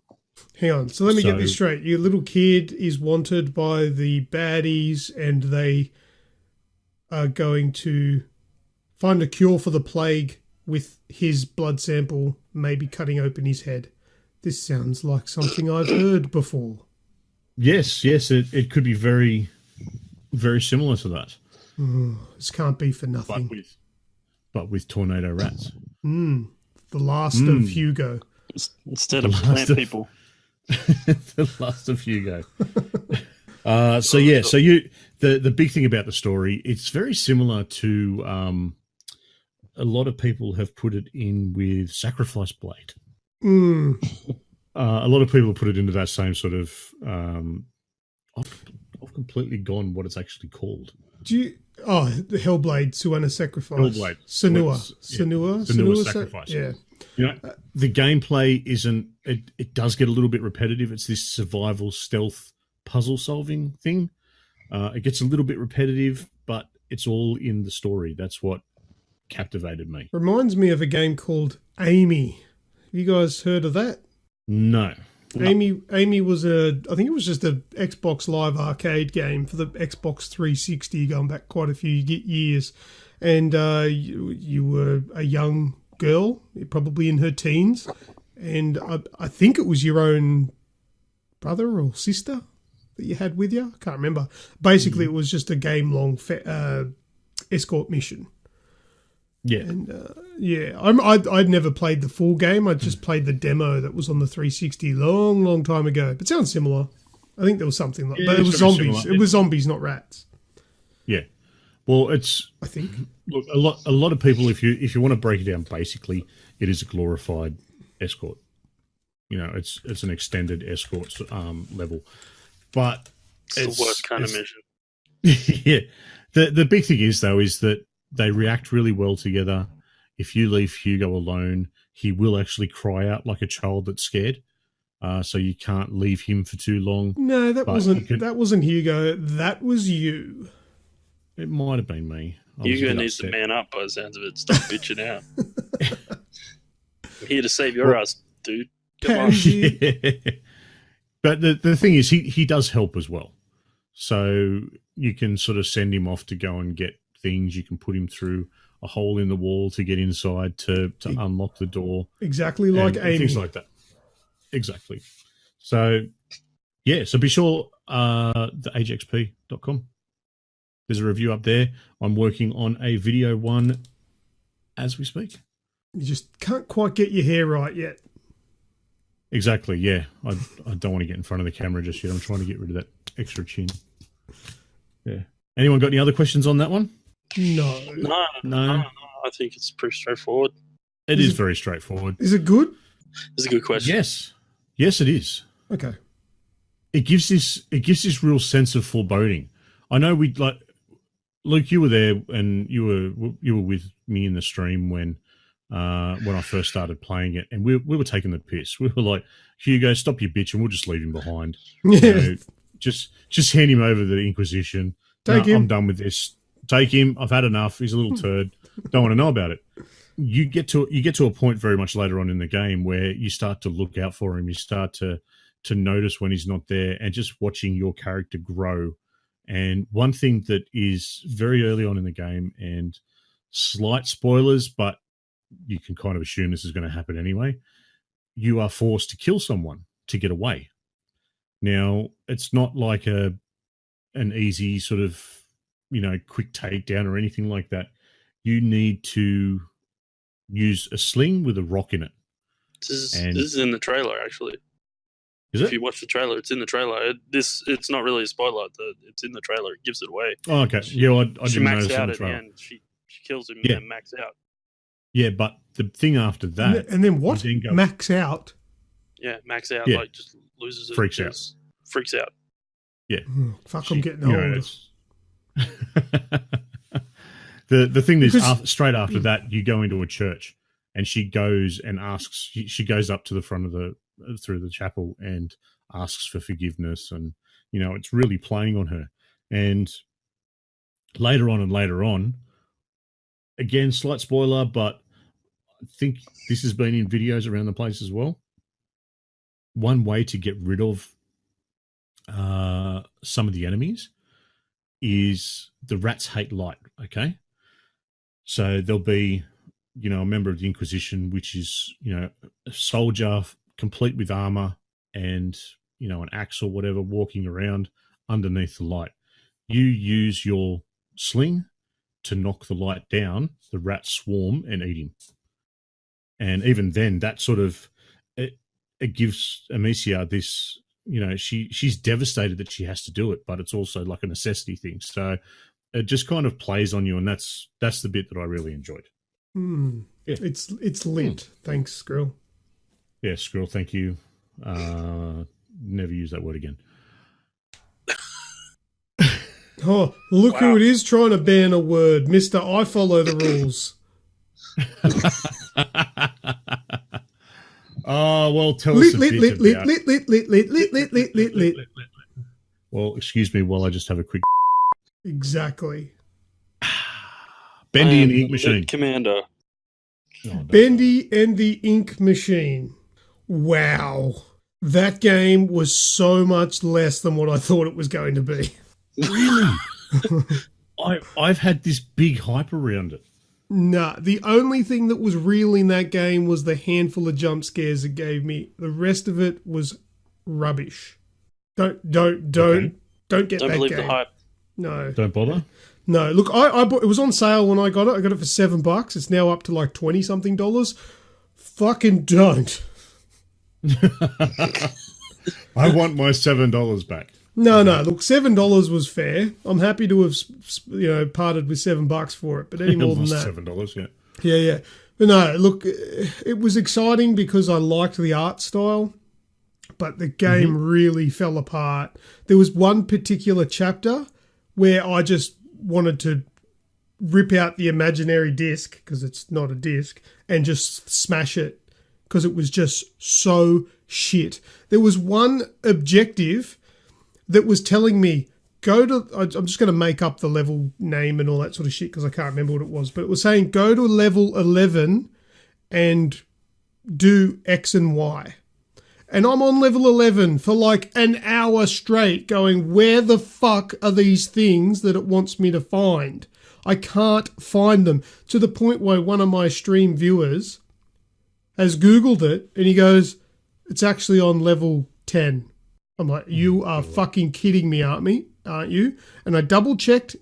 Hang on. So let me get this straight. Your little kid is wanted by the baddies, and they are going to find a cure for the plague with his blood sample, maybe cutting open his head. This sounds like something I've heard before. Yes. It could be very, very similar to that. This can't be for nothing. But with tornado rats. The last of Hugo. Instead of plant people. The last of Hugo. The big thing about the story, it's very similar to a lot of people have put it in with Sacrifice Blade. A lot of people put it into that same sort of I've completely gone what it's actually called. The Hellblade, Suana Sacrifice. Hellblade. Senua Sacrifice. Yeah. The gameplay isn't, it does get a little bit repetitive. It's this survival stealth puzzle solving thing. It gets a little bit repetitive, but it's all in the story. That's what captivated me. Reminds me of a game called Amy. Have you guys heard of that? No. Amy was I think it was just an Xbox Live arcade game for the Xbox 360 going back quite a few years. And you were a young girl, probably in her teens. And I think it was your own brother or sister that you had with you. I can't remember. Basically, it was just a game-long escort mission. Yeah. And I'd never played the full game. I just played the demo that was on the 360 long time ago. But it sounds similar. I think there was something like, but it was zombies. Similar. It was zombies, not rats. Yeah. Well, it's I think. look a lot of people. If you want to break it down, basically, it is a glorified escort. You know, it's an extended escort level, but It's the worst kind of mission. Yeah, the big thing is though is that they react really well together. If you leave Hugo alone, he will actually cry out like a child that's scared. So you can't leave him for too long. No, that wasn't Hugo. That was you. It might have been me. Hugo needs to man up by the sounds of it. Stop bitching out. I'm here to save your ass, dude. Come on. Yeah. But the thing is, he does help as well. So you can sort of send him off to go and get things. You can put him through a hole in the wall to get inside to unlock the door. Exactly like Amy. Things like that. Exactly. So, yeah. So be sure the agexp.com. There's a review up there. I'm working on a video one as we speak. You just can't quite get your hair right yet. Exactly, yeah. I don't want to get in front of the camera just yet. I'm trying to get rid of that extra chin. Yeah. Anyone got any other questions on that one? No. I think it's pretty straightforward. It is very straightforward. Is it good? It's a good question. Yes. Yes, it is. Okay. It gives this real sense of foreboding. I know Luke, you were there and you were with me in the stream when I first started playing it, and we were taking the piss. We were like, Hugo, stop your bitch, and we'll just leave him behind. Yeah. You know, just hand him over to the Inquisition. Take him. I'm done with this. Take him. I've had enough. He's a little turd. Don't want to know about it. You get to a point very much later on in the game where you start to look out for him. You start to notice when he's not there, and just watching your character grow. And one thing that is very early on in the game, and slight spoilers, but you can kind of assume this is going to happen anyway, you are forced to kill someone to get away. Now, it's not like an easy sort of, quick takedown or anything like that. You need to use a sling with a rock in it. This is in the trailer, actually. Is it? If you watch the trailer, it's in the trailer. It's not really a spoiler. It's in the trailer. It gives it away. Oh, okay. I she didn't maxed notice out in the at the trailer. end. She kills him Yeah. and then max out. Yeah, but the thing after that... And then what? you then go- Max out? Yeah, max out. Yeah. Like, just loses it. Freaks out. Just freaks out. Yeah. Fuck, I'm getting old. The thing is, Because- straight after that, you go into a church, and she goes and asks. She goes up to the front of through the chapel and asks for forgiveness, and it's really playing on her. And later on, again, slight spoiler, but I think this has been in videos around the place as well. One way to get rid of some of the enemies is the rats hate light, okay? So there'll be, a member of the Inquisition, which is, a soldier complete with armor and, an axe or whatever, walking around underneath the light. You use your sling to knock the light down, the rats swarm and eat him. And even then, that sort of, it gives Amicia this, she's devastated that she has to do it, but it's also like a necessity thing. So it just kind of plays on you, and that's the bit that I really enjoyed. Yeah. It's lit. Thanks, Skrill. Yeah, Skrill, thank you. Never use that word again. Oh, look who it is trying to ban a word. Mr. I follow the rules. Oh, well, tell us a bit about... Lit. Well, excuse me while I just have a quick... Exactly. Bendy and the Ink Machine. Commander. Bendy and the Ink Machine. Wow. That game was so much less than what I thought it was going to be. Really? I've had this big hype around it. Nah, the only thing that was real in that game was the handful of jump scares it gave me. The rest of it was rubbish. Don't get Don't that believe game. the hype. No. Don't bother? No, look, I bought, it was on sale when I got it. I got it for $7. It's now up to like $20 something. Fucking don't. I want my $7 back. No. Look, $7 was fair. I'm happy to have, parted with $7 for it. But any more than that, $7, yeah. Yeah. But no, look, it was exciting because I liked the art style, but the game really fell apart. There was one particular chapter where I just wanted to rip out the imaginary disc, because it's not a disc, and just smash it, because it was just so shit. There was one objective that was telling me, I'm just going to make up the level name and all that sort of shit because I can't remember what it was, but it was saying go to level 11 and do X and Y. And I'm on level 11 for like an hour straight going, where the fuck are these things that it wants me to find? I can't find them, to the point where one of my stream viewers has Googled it and he goes, it's actually on level 10. I'm like, you are fucking kidding me, aren't you? And I double checked,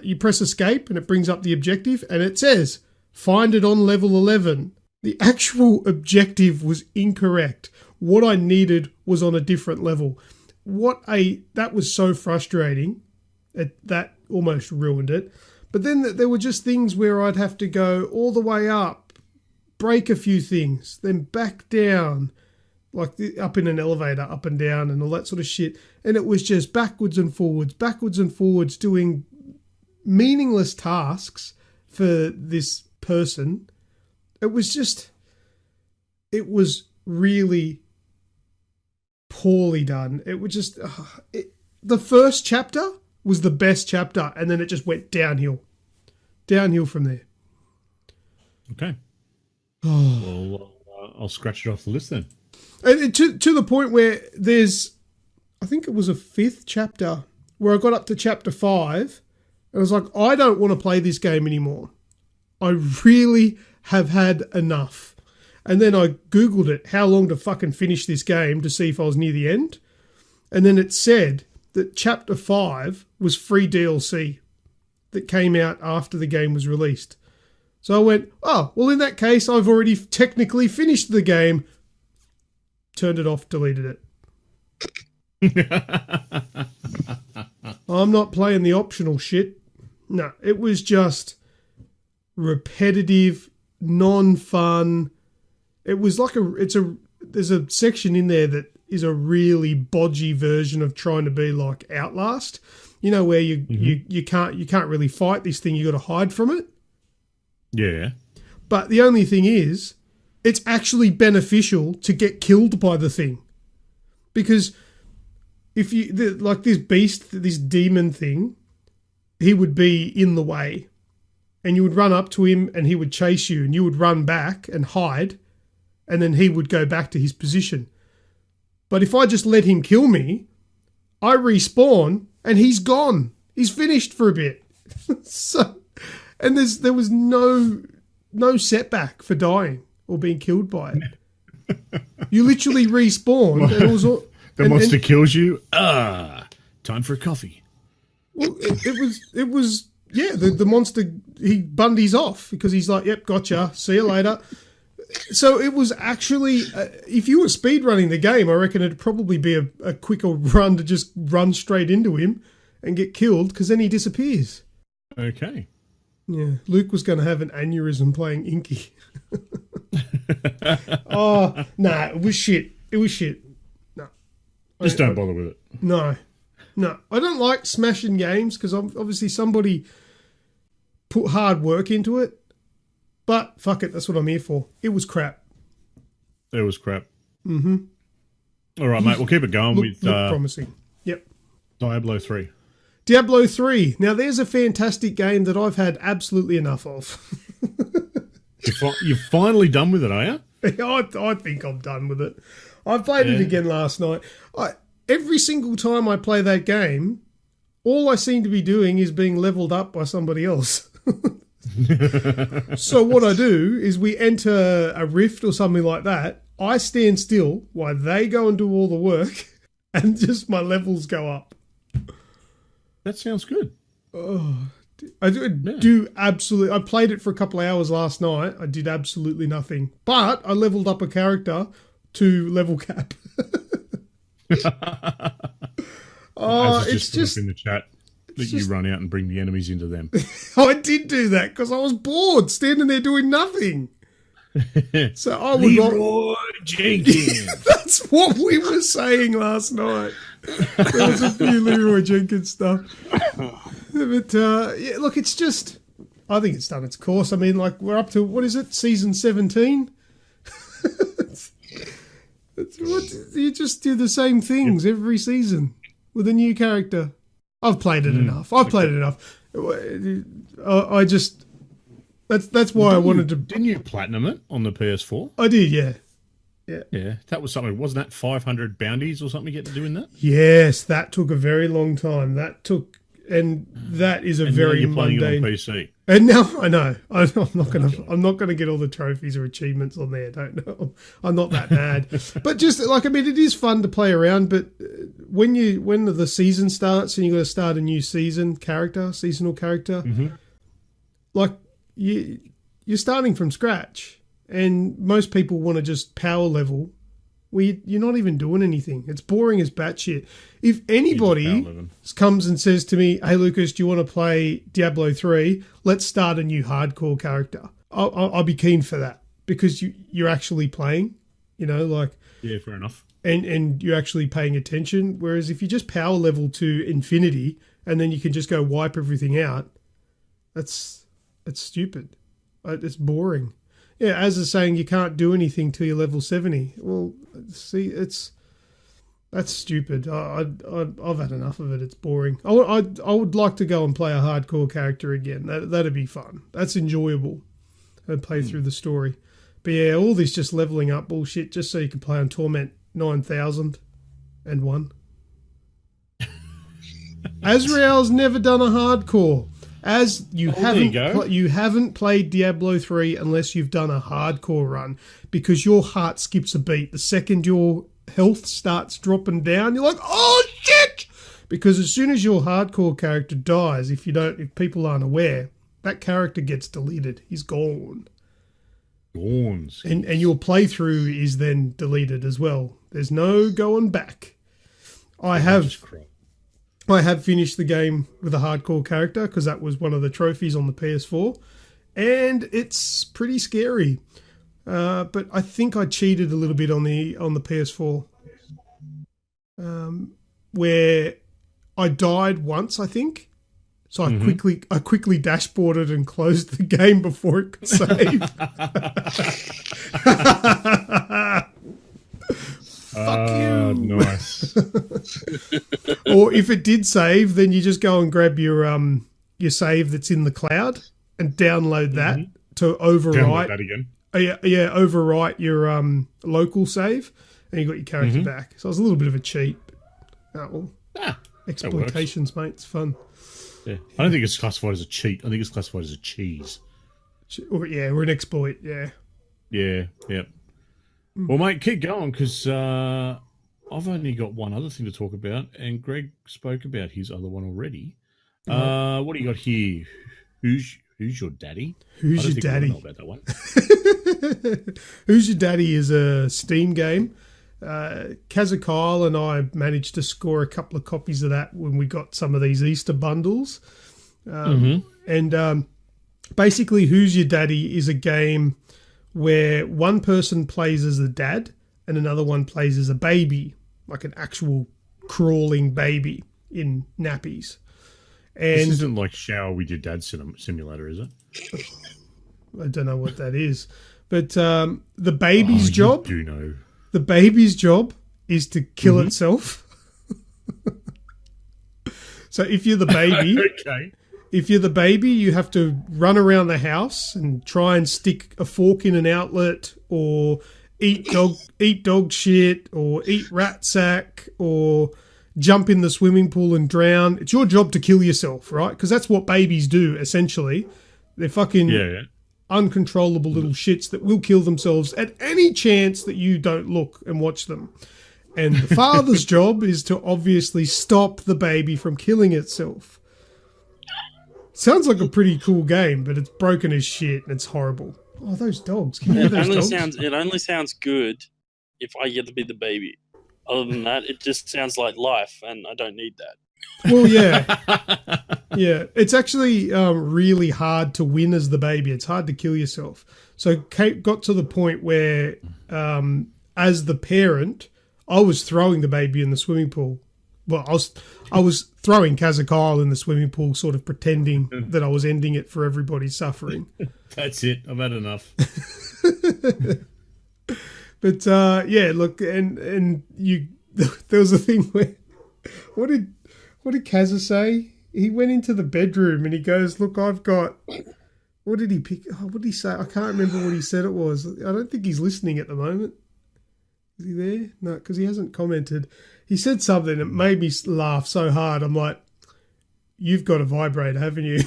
you press escape and it brings up the objective and it says, find it on level 11. The actual objective was incorrect. What I needed was on a different level. That was so frustrating. That almost ruined it. But then there were just things where I'd have to go all the way up, break a few things, then back down, like up in an elevator, up and down and all that sort of shit. And it was just backwards and forwards, doing meaningless tasks for this person. It was really poorly done. It was just, the first chapter was the best chapter, and then it just went downhill from there. Okay. Well, I'll scratch it off the list then. And to the point where I think it was a 5th chapter where I got up to chapter 5 and I was like, I don't want to play this game anymore. I really have had enough. And then I Googled it, how long to fucking finish this game, to see if I was near the end. And then it said that chapter 5 was free DLC that came out after the game was released. So I went, oh, well, in that case, I've already technically finished the game. Turned it off, deleted it. I'm not playing the optional shit. No, it was just repetitive, non-fun. It was like there's a section in there that is a really bodgy version of trying to be like Outlast. You know, where you can't really fight this thing, you got to hide from it. Yeah. But the only thing is, it's actually beneficial to get killed by the thing. Because if like this beast, this demon thing, he would be in the way. And you would run up to him and he would chase you and you would run back and hide. And then he would go back to his position. But if I just let him kill me, I respawn and he's gone. He's finished for a bit. And there was no setback for dying or being killed by it. You literally respawned. And it was the monster kills you. Time for a coffee. Well, it was the monster, he bundies off because he's like, yep, gotcha, see you later. So it was actually, if you were speedrunning the game, I reckon it'd probably be a quicker run to just run straight into him and get killed, because then he disappears. Okay. Yeah, Luke was going to have an aneurysm playing Inky. Oh, nah, it was shit. No. Just don't bother with it. No. I don't like smashing games because obviously somebody put hard work into it. But fuck it, that's what I'm here for. It was crap. Mm-hmm. All right, mate, we'll keep it going with promising. Yep. Diablo 3. Diablo 3. Now, there's a fantastic game that I've had absolutely enough of. You're finally done with it, are you? I think I'm done with it. I played it again last night. Every single time I play that game, all I seem to be doing is being leveled up by somebody else. So what I do is we enter a rift or something like that. I stand still while they go and do all the work, and just my levels go up. That sounds good. Oh, I do absolutely. I played it for a couple of hours last night. I did absolutely nothing, but I leveled up a character to level cap. Oh, As it's put up just in the chat that you run out and bring the enemies into them. I did do that because I was bored standing there doing nothing. So I would Leroy Jenkins. That's what we were saying last night. There was a few Leroy Jenkins stuff. But yeah, look, it's just, I think it's done its course. I mean, like, we're up to, what is it, season 17? You just do the same things every season with a new character. I've played it enough. I've played it enough. I just, that's why I wanted to. Didn't you platinum it on the PS4? I did, yeah. Yeah, that was something. Wasn't that 500 bounties or something you get to do in that? Yes, that took a very long time. That is a very you're playing mundane. it on PC. And now I know I'm not gonna get all the trophies or achievements on there. Don't know. I'm not that bad. But just like, I mean, it is fun to play around. But when the season starts and you got to start a new seasonal character, like you're starting from scratch, and most people want to just power level. You're not even doing anything. It's boring as batshit. If anybody comes and says to me, "Hey Lucas, do you want to play Diablo 3? Let's start a new hardcore character," I'll be keen for that, because you're actually playing. You know, like, yeah, fair enough. And you're actually paying attention. Whereas if you just power level to infinity and then you can just go wipe everything out, that's stupid. It's boring. Yeah, as is saying you can't do anything till you're level 70. Well, see, that's stupid. I've had enough of it. It's boring. I would like to go and play a hardcore character again. That'd be fun. That's enjoyable. And play through the story. But yeah, all this just leveling up bullshit just so you can play on Torment 9001. Azrael's never done a hardcore. As you haven't played Diablo 3 unless you've done a hardcore run, because your heart skips a beat. The second your health starts dropping down, you're like, oh shit! Because as soon as your hardcore character dies, if people aren't aware, that character gets deleted. He's gone. And your playthrough is then deleted as well. There's no going back. I have finished the game with a hardcore character because that was one of the trophies on the PS4, and it's pretty scary. But I think I cheated a little bit on the PS4, where I died once, I think. So I quickly dashboarded and closed the game before it could save. Fuck you. Nice. Or if it did save, then you just go and grab your save that's in the cloud and download that to overwrite. Download that again. Overwrite your local save, and you got your character back. So it was a little bit of a cheat. Exploitations, mate. It's fun. Yeah, I don't think it's classified as a cheat. I think it's classified as a cheese. Or an exploit. Yeah. Yeah. Yep. Well, mate, keep going, because I've only got one other thing to talk about, and Greg spoke about his other one already. What do you got here? Who's your daddy? Who's your daddy? I don't know about that one. Who's Your Daddy is a Steam game. Kazakyle and I managed to score a couple of copies of that when we got some of these Easter bundles. And basically, Who's Your Daddy is a game where one person plays as a dad and another one plays as a baby, like an actual crawling baby in nappies. And this isn't like Shower with Your Dad simulator, is it? I don't know what that is. But the baby's job... You do know. The baby's job is to kill itself. So if you're the baby... Okay. If you're the baby, you have to run around the house and try and stick a fork in an outlet, or eat dog shit, or eat rat sack, or jump in the swimming pool and drown. It's your job to kill yourself, right? Because that's what babies do, essentially. They're fucking uncontrollable little shits that will kill themselves at any chance that you don't look and watch them. And the father's job is to obviously stop the baby from killing itself. Sounds like a pretty cool game, but it's broken as shit and it's horrible. Oh, those dogs! Can you hear those dogs? It only sounds good if I get to be the baby. Other than that, it just sounds like life, and I don't need that. Well, yeah. Yeah. It's actually really hard to win as the baby. It's hard to kill yourself. So Kate got to the point where, as the parent, I was throwing the baby in the swimming pool. Well, I was throwing Kazakyle in the swimming pool, sort of pretending that I was ending it for everybody's suffering. That's it. I've had enough. But yeah, look, and you, there was a thing where, what did Kazza say? He went into the bedroom and he goes, "Look, I've got." What did he pick? Oh, what did he say? I can't remember what he said it was. I don't think he's listening at the moment. Is he there? No, because he hasn't commented. He said something that made me laugh so hard. I'm like, "You've got a vibrator, haven't you?"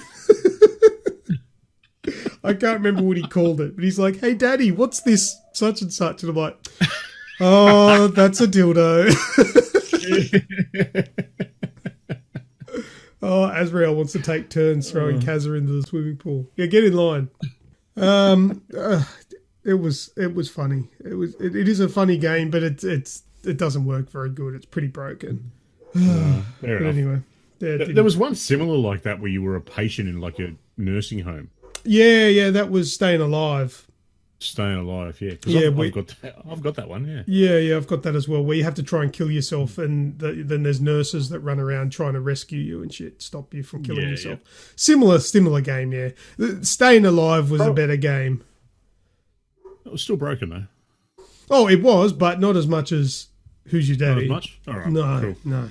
I can't remember what he called it, but he's like, "Hey, Daddy, what's this such and such?" And I'm like, "Oh, that's a dildo." Oh, Azrael wants to take turns throwing Kazza into the swimming pool. Yeah, get in line. It was funny. It is a funny game, but it doesn't work very good. It's pretty broken. But anyway, yeah, there was one similar like that where you were a patient in like a nursing home. Yeah, that was Staying Alive. Staying Alive, yeah. Yeah, I've got that one, yeah. Yeah, I've got that as well, where you have to try and kill yourself, and then there's nurses that run around trying to rescue you and shit, stop you from killing yourself. Yeah. Similar game, yeah. Staying Alive was a better game. It was still broken, though. Oh, it was, but not as much as Who's Your Daddy. Not as much? All right, cool. No.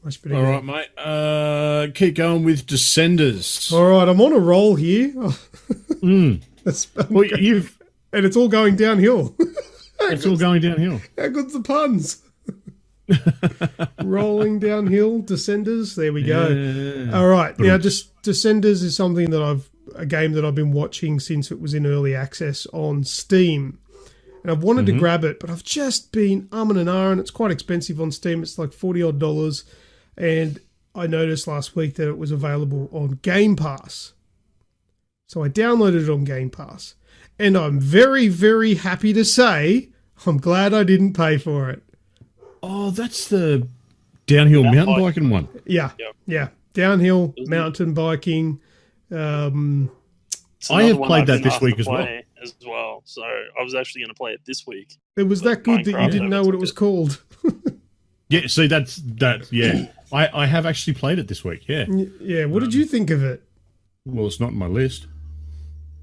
Much better. All right, mate. Keep going with Descenders. All right, I'm on a roll here. Well, and it's all going downhill. It's all going downhill. How good's the puns? Rolling downhill, Descenders. There we go. Yeah. All right, now Descenders is something that a game that I've been watching since it was in early access on Steam, and I've wanted to grab it, but I've just been umming and ahhing. It's quite expensive on Steam. It's like $40 odd, and I noticed last week that it was available on Game Pass. So I downloaded it on Game Pass, and I'm very, very happy to say I'm glad I didn't pay for it. Oh, that's the downhill mountain biking one. Yeah. Downhill mountain biking. I have played that this week as well. So I was actually going to play it this week. It was that good that you didn't know what it was called. Yeah, see, that's that. Yeah, I have actually played it this week. Yeah. Yeah. What did you think of it? Well, it's not on my list.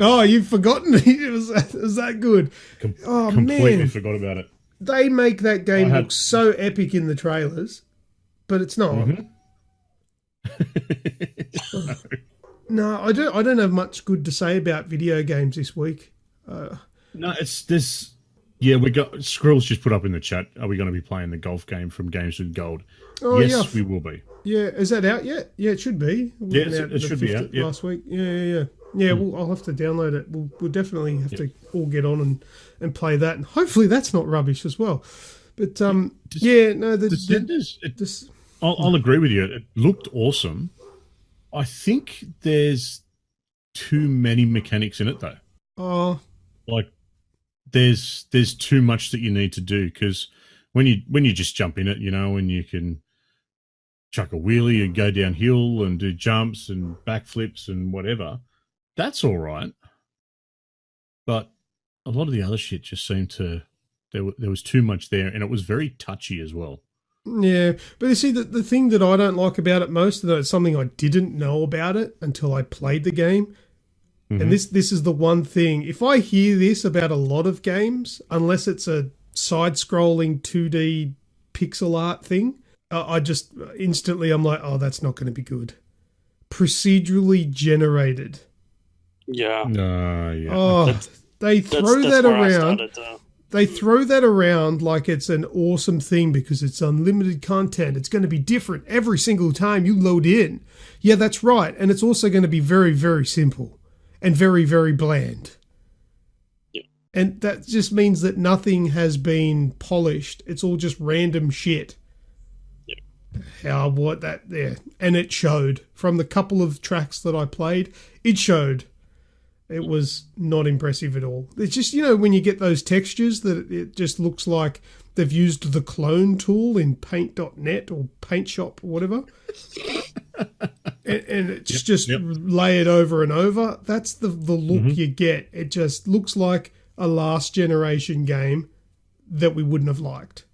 Oh, you've forgotten it was that good. Completely forgot about it. They make that game look so epic in the trailers, but it's not. No, I don't have much good to say about video games this week. No, it's this. Yeah, we got Skrill's just put up in the chat. Are we going to be playing the golf game from Games with Gold? Oh, yes, we will be. Yeah, is that out yet? Yeah, it should be. Yeah, it should be out. Yeah. Last week. Yeah. Yeah, well, I'll have to download it. We'll definitely have to all get on and play that, and hopefully that's not rubbish as well. But I'll agree with you. It looked awesome. I think there's too many mechanics in it, though. Oh, like there's too much that you need to do, because when you just jump in it, and you can chuck a wheelie and go downhill and do jumps and backflips and whatever. That's all right, but a lot of the other shit just seemed to there was too much there, and it was very touchy as well. Yeah, but you see, the thing that I don't like about it most, that it's something I didn't know about it until I played the game, and this is the one thing. If I hear this about a lot of games, unless it's a side-scrolling 2D pixel art thing, I just instantly I'm like, oh, that's not going to be good. Procedurally generated. Yeah. Yeah. Oh, they throw that around. They throw that around like it's an awesome thing because it's unlimited content. It's going to be different every single time you load in. Yeah, that's right. And it's also going to be very, very simple and very, very bland. Yeah. And that just means that nothing has been polished. It's all just random shit. Yeah. And it showed. From the couple of tracks that I played, it showed. It was not impressive at all. It's just, when you get those textures that it just looks like they've used the clone tool in paint.net or paint shop or whatever. and it's just layered over and over. That's the look you get. It just looks like a last generation game that we wouldn't have liked.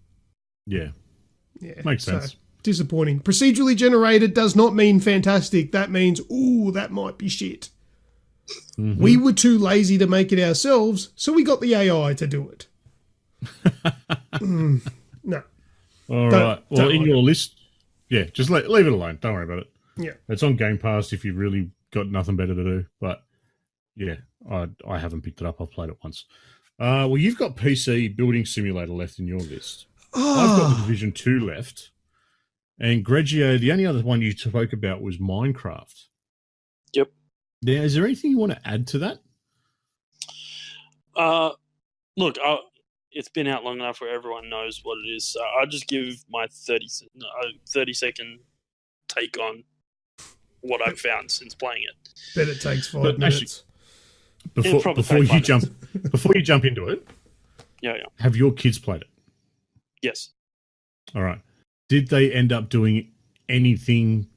Yeah. Makes sense. So, disappointing. Procedurally generated does not mean fantastic. That means, ooh, that might be shit. Mm-hmm. We were too lazy to make it ourselves, so we got the AI to do it. No. All right. Well, in your list, just leave it alone. Don't worry about it. Yeah. It's on Game Pass if you've really got nothing better to do. But, yeah, I haven't picked it up. I've played it once. Well, you've got PC Building Simulator left in your list. I've got the Division 2 left. And Grejio, the only other one you spoke about was Minecraft. Yep. Now, is there anything you want to add to that? Look, it's been out long enough where everyone knows what it is. So I'll just give my 30-second take on what I've found since playing it. Bet it takes 5 minutes. Before you jump into it, have your kids played it? Yes. All right. Did they end up doing anything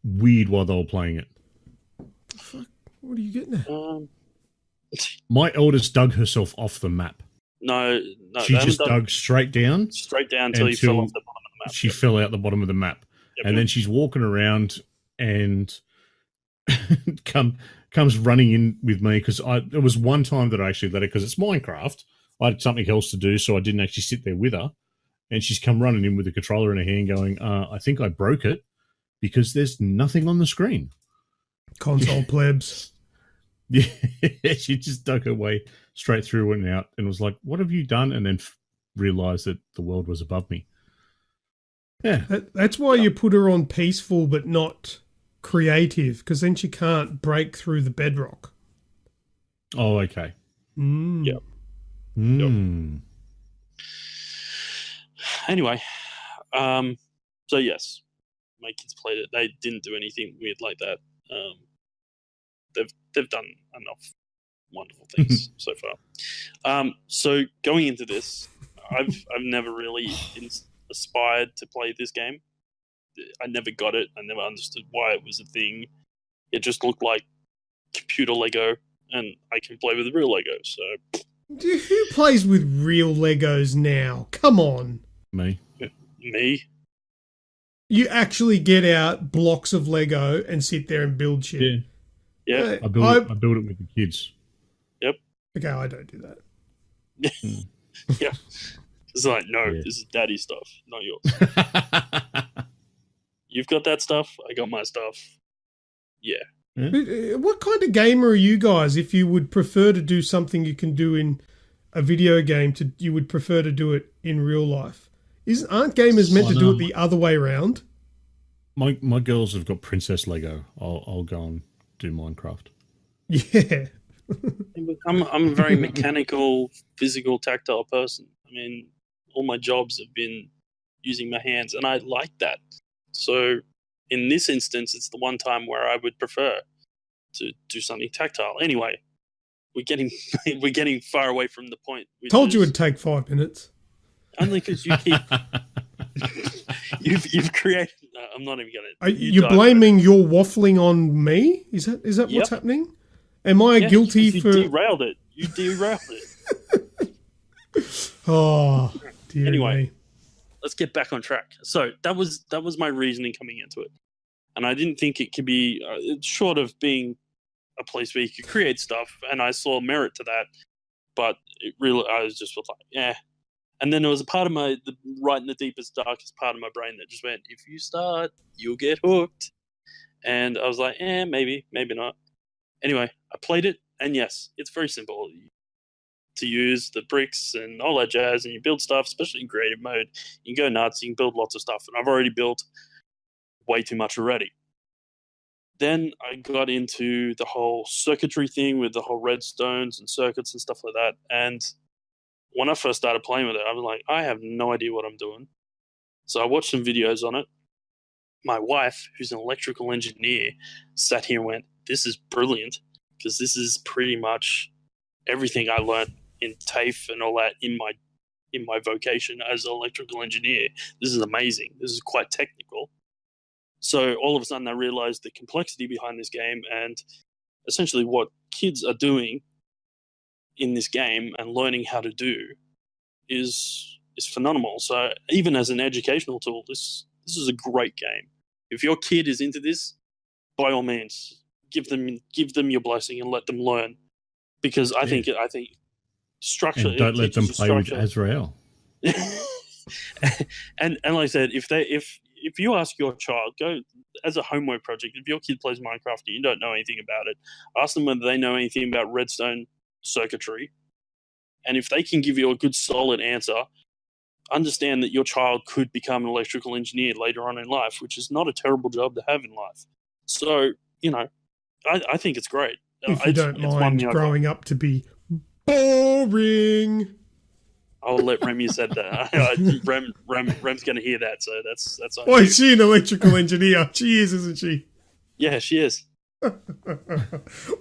weird while they were playing it? Fuck, what are you getting at? My eldest dug herself off the map. No. She just dug straight down until you fell off the bottom of the map. She fell out the bottom of the map. Yep. And then she's walking around and comes running in with me because there was one time that I actually let her, because it's Minecraft. I had something else to do, so I didn't actually sit there with her. And she's come running in with a controller in her hand going, I think I broke it because there's nothing on the screen. Console plebs. Yeah, she just dug her way straight through and out and was like, what have you done? And then realised that the world was above me. Yeah. That's why you put her on peaceful but not creative, because then she can't break through the bedrock. Oh, okay. Yep. Anyway, so yes, my kids played it. They didn't do anything weird like that. They've done enough wonderful things so far. So going into this, I've never really aspired to play this game. I never got it. I never understood why it was a thing. It just looked like computer Lego, and I can play with real Lego. So who plays with real Legos now? Come on. Me. You actually get out blocks of Lego and sit there and build shit. Yeah. I build it with the kids. Yep. Okay, I don't do that. Yeah. It's like, this is daddy stuff, not yours. You've got that stuff, I got my stuff. Yeah. What kind of gamer are you guys? If you would prefer to do something you can do in a video game, you would prefer to do it in real life. Aren't gamers meant to do it the other way around? My girls have got Princess Lego. I'll go and do Minecraft. Yeah. I'm a very mechanical, physical, tactile person. I mean, all my jobs have been using my hands, and I like that. So in this instance, it's the one time where I would prefer to do something tactile. Anyway, we're getting far away from the point. Told you it'd take 5 minutes. Only because you keep you've created. No, I'm not even gonna. You're blaming your waffling on me? Is that what's happening? Am I guilty for? You derailed it. You derailed it. Oh, dear anyway, me. Let's get back on track. So that was my reasoning coming into it, and I didn't think it could be short of being a place where you could create stuff, and I saw merit to that, but I was just like, yeah. And then there was a part of right in the deepest, darkest part of my brain that just went, if you start, you'll get hooked. And I was like, maybe not. Anyway, I played it, and yes, it's very simple to use the bricks and all that jazz, and you build stuff, especially in creative mode. You can go nuts, you can build lots of stuff, and I've already built way too much already. Then I got into the whole circuitry thing with the whole redstones and circuits and stuff like that, and when I first started playing with it, I was like, I have no idea what I'm doing. So I watched some videos on it. My wife, who's an electrical engineer, sat here and went, this is brilliant, because this is pretty much everything I learned in TAFE and all that in my in my vocation as an electrical engineer. This is amazing. This is quite technical. So all of a sudden I realized the complexity behind this game and essentially what kids are doing in this game and learning how to do is phenomenal. So even as an educational tool, this is a great game. If your kid is into this, by all means, give them your blessing and let them learn, because I think structure. And don't let them play with Azrael. and like I said, if you ask your child, go as a homework project, if your kid plays Minecraft and you don't know anything about it, ask them whether they know anything about redstone circuitry, and if they can give you a good solid answer, understand that your child could become an electrical engineer later on in life, which is not a terrible job to have in life. So, I think it's great. If you don't mind growing up to be boring. I'll let Rem, you said that. Rem's going to hear that, so that's. Why is she an electrical engineer? She is, isn't she? Yeah, she is.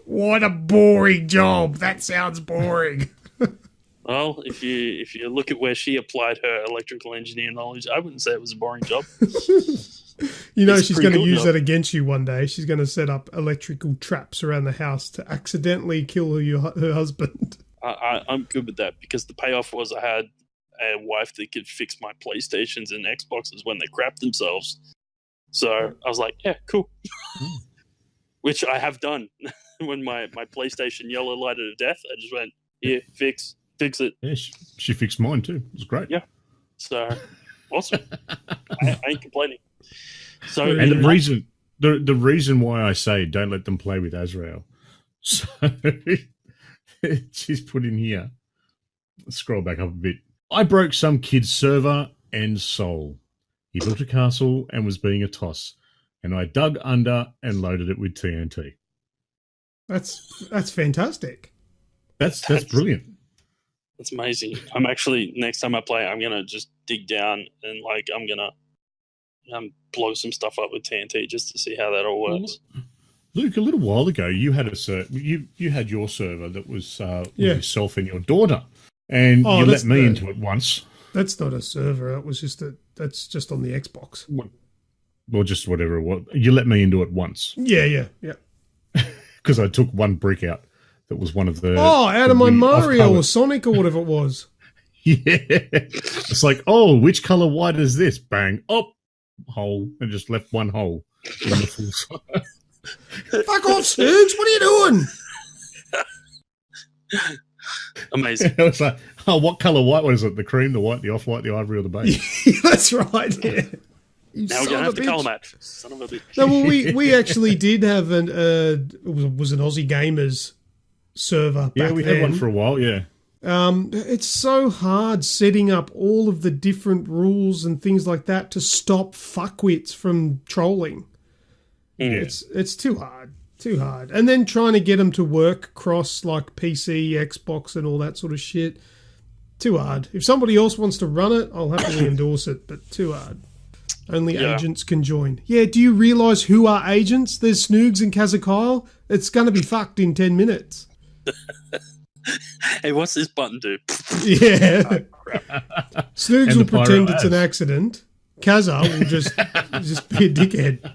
What a boring job! That sounds boring. Well, if you look at where she applied her electrical engineering knowledge, I wouldn't say it was a boring job. She's going to use that against you one day. She's going to set up electrical traps around the house to accidentally kill her husband. I'm good with that, because the payoff was I had a wife that could fix my PlayStations and Xboxes when they crap themselves. So I was like, yeah, cool. Which I have done. When my PlayStation yellow lighted to death, I just went, here, fix it. Yeah, she fixed mine too. It was great. Yeah. So, awesome. I ain't complaining. So, and the reason why I say don't let them play with Azrael. So she's put in here. Let's scroll back up a bit. I broke some kid's server and soul. He built a castle and was being a toss, and I dug under and loaded it with TNT. That's fantastic. That's brilliant. That's amazing. I'm actually, next time I play, I'm gonna just dig down and I'm gonna blow some stuff up with TNT just to see how that all works. Luke, a little while ago, you had you had your server that was with yourself and your daughter, and you let me into it once. That's not a server. That was that's just on the Xbox. Well, just whatever it was. You let me into it once. Yeah. Because I took one brick out that was one of the... out of my Mario or Sonic or whatever it was. Yeah. It's like, which colour white is this? Bang. Oh, hole. And just left one hole in the full size. Fuck off, Snoogs. What are you doing? Amazing. It's like, what colour white was it? The cream, the white, the off-white, the ivory, or the beige? That's right, yeah. Now we're going to have to colour match. Son of a bitch. No, well, we actually did have it was an Aussie Gamers server back Yeah, we had one for a while, yeah. It's so hard setting up all of the different rules and things like that to stop fuckwits from trolling. Yeah. It's too hard. And then trying to get them to work across like PC, Xbox and all that sort of shit. Too hard. If somebody else wants to run it, I'll happily endorse it, but too hard. Only agents can join. Yeah, do you realise who are agents? There's Snoogs and Kazakyle. It's going to be fucked in 10 minutes. Hey, what's this button do? Yeah. Snoogs will pretend it's an accident. Kaza will just be a dickhead.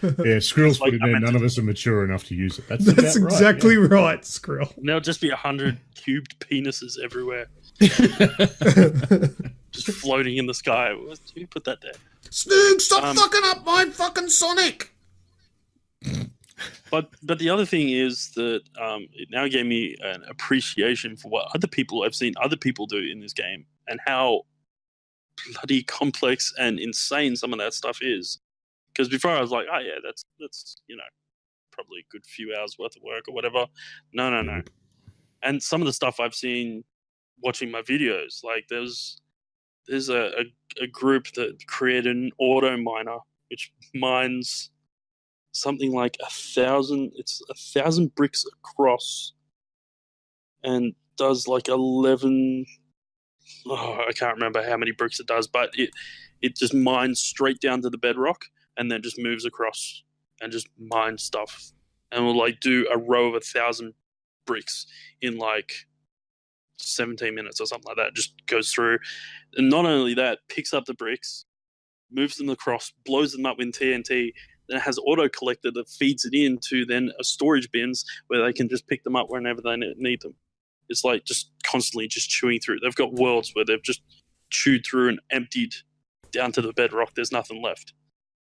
Yeah, Skrill's put in there. None of us are mature enough to use it. That's exactly right, Skrill. There'll just be 100 cubed penises everywhere. Just floating in the sky. Who put that there? Snoogs, stop fucking up my fucking Sonic! But the other thing is that it now gave me an appreciation for what I've seen other people do in this game, and how bloody complex and insane some of that stuff is. Because before I was like, oh yeah, that's probably a good few hours worth of work or whatever. No. And some of the stuff I've seen watching my videos, like there's a group that created an auto miner which mines something like 1,000. It's 1,000 bricks across, and does like 11. I can't remember how many bricks it does, but it just mines straight down to the bedrock, and then just moves across and just mines stuff, and will like do a row of 1,000 bricks in like 17 minutes or something like that. Just goes through, and not only that, picks up the bricks, moves them across, blows them up with TNT. Then it has auto collector that feeds it into then a storage bins where they can just pick them up whenever they need them. It's like just constantly just chewing through. They've got worlds where they've just chewed through and emptied down to the bedrock. There's nothing left.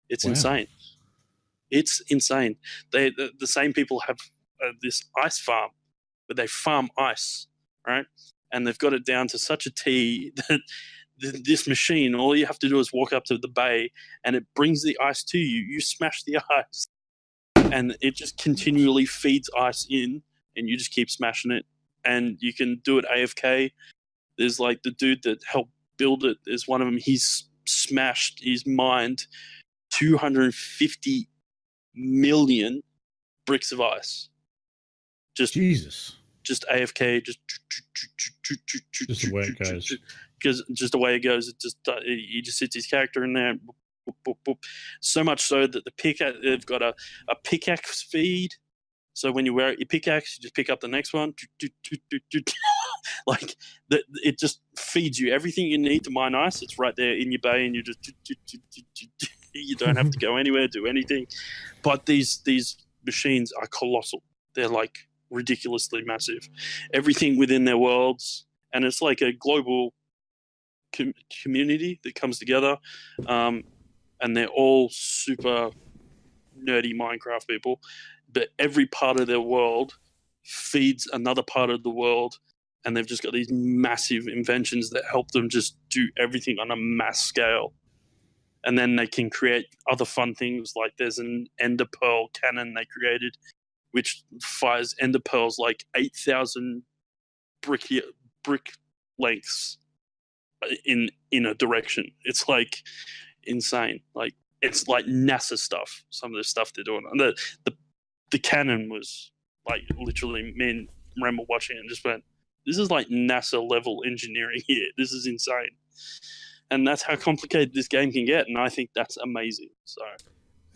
It's insane. It's insane. The same people have this ice farm where they farm ice, right? And they've got it down to such a T that this machine, all you have to do is walk up to the bay and it brings the ice to you. You smash the ice and it just continually feeds ice in and you just keep smashing it. And you can do it AFK. There's like the dude that helped build it. There's one of them. He's mined 250 million bricks of ice. Jesus. Just AFK. Just the way it goes. Because just the way it goes, he just sits his character in there. Boop, boop, boop. So much so that they've got a pickaxe feed. So when you wear your pickaxe, you just pick up the next one. Like it just feeds you everything you need to mine ice. It's right there in your bay, and you just you don't have to go anywhere, do anything. But these machines are colossal. They're like ridiculously massive. Everything within their worlds, and it's like a global community that comes together, and they're all super nerdy Minecraft people, but every part of their world feeds another part of the world, and they've just got these massive inventions that help them just do everything on a mass scale. And then they can create other fun things, like there's an ender pearl cannon they created which fires ender pearls like 8,000 brick lengths in a direction. It's like insane. Like it's like NASA stuff. Some of the stuff they're doing. And the cannon was like literally me and Rem were watching it and just went, "This is like NASA level engineering here. This is insane." And that's how complicated this game can get, and I think that's amazing. So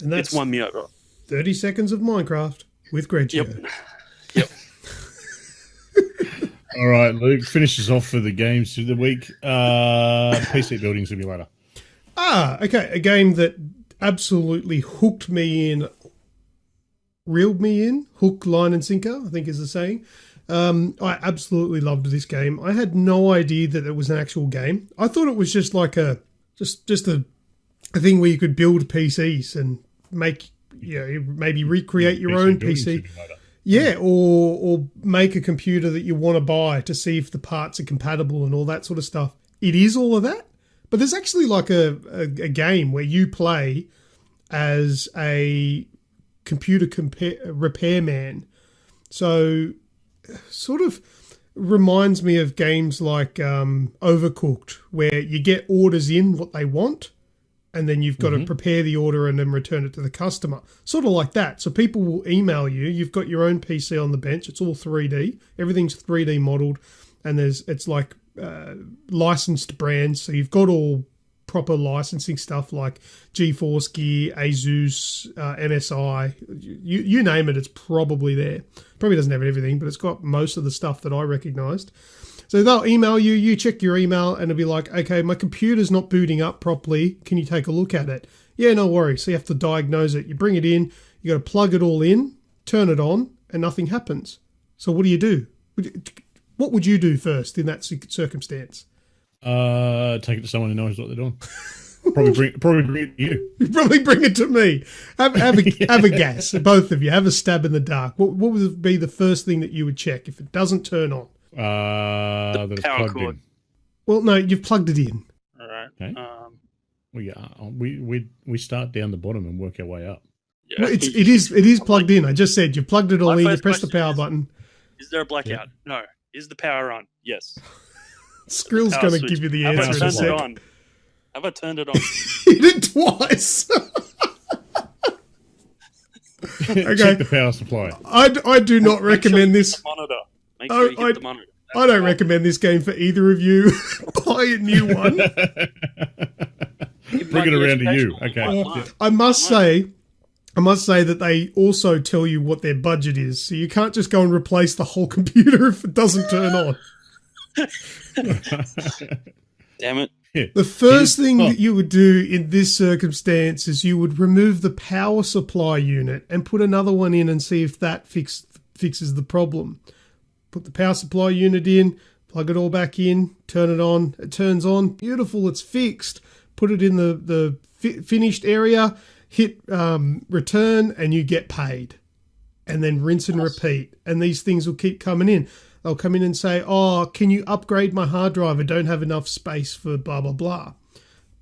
and that's it's won me over. 30 seconds of Minecraft with Grejio. Yep. All right, Luke, finishes off for the games of the week. PC Building Simulator. Okay. A game that absolutely hooked me in, reeled me in, hook, line, and sinker, I think is the saying. I absolutely loved this game. I had no idea that it was an actual game. I thought it was just like a thing where you could build PCs and make, maybe recreate your own PC. Yeah, or make a computer that you want to buy to see if the parts are compatible and all that sort of stuff. It is all of that, but there's actually like a game where you play as a computer repairman. So sort of reminds me of games like Overcooked, where you get orders in what they want, and then you've got to prepare the order and then return it to the customer. Sort of like that. So people will email you. You've got your own PC on the bench. It's all 3D. Everything's 3D modeled, and it's like licensed brands. So you've got all proper licensing stuff like GeForce Gear, Asus, MSI, you name it, it's probably there. Probably doesn't have everything, but it's got most of the stuff that I recognised. So they'll email you, you check your email, and it'll be like, okay, my computer's not booting up properly. Can you take a look at it? Yeah, no worries. So you have to diagnose it. You bring it in, you got to plug it all in, turn it on, and nothing happens. So what do you do? What would you do first in that circumstance? Take it to someone who knows what they're doing. Probably bring it to you. You probably bring it to me. Have a guess, both of you. Have a stab in the dark. What would be the first thing that you would check if it doesn't turn on? The that it's power plugged cord. in. Well, no, you've plugged it in. All right. Okay. We start down the bottom and work our way up. Yeah. Well, it is plugged in. I just said you plugged it all My in. You first press the question power is- button. Is there a blackout? No. Is the power on? Yes. Skrill's Power going to switch. give you the Have I answer in a turned it sec. on? Have I turned it on? You did twice. Okay. Check the power supply. I do not recommend Make this. sure you get the monitor. Make sure you get the monitor. I don't recommend this game for either of you. Buy a new one. Bring it around to you. Okay. I must say that they also tell you what their budget is, so you can't just go and replace the whole computer if it doesn't turn on. Damn it. The first thing that you would do in this circumstance is you would remove the power supply unit and put another one in and see if that fixes the problem. Put the power supply unit in, plug it all back in, turn it on. It turns on. Beautiful. It's fixed. Put it in the finished area, hit return, and you get paid. And then rinse and repeat. And these things will keep coming in. They'll come in and say, oh, can you upgrade my hard drive? I don't have enough space for blah, blah, blah.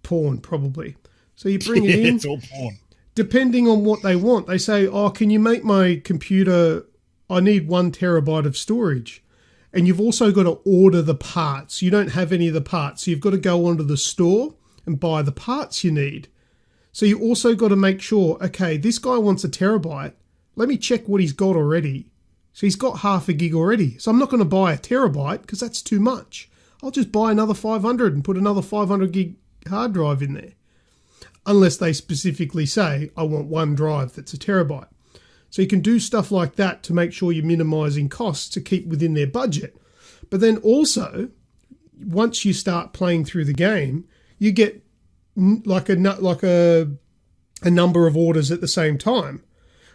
Porn, probably. So you bring it in. It's all porn. Depending on what they want. They say, oh, can you make my computer, I need 1 terabyte of storage. And you've also got to order the parts. You don't have any of the parts. So you've got to go onto the store and buy the parts you need. So you also got to make sure, okay, this guy wants 1 terabyte. Let me check what he's got already. So he's got half a gig already. So I'm not going to buy 1 terabyte because that's too much. I'll just buy another 500 and put another 500 gig hard drive in there. Unless they specifically say, I want 1 drive that's 1 terabyte. So you can do stuff like that to make sure you're minimizing costs to keep within their budget. But then also, once you start playing through the game, you get like a number of orders at the same time.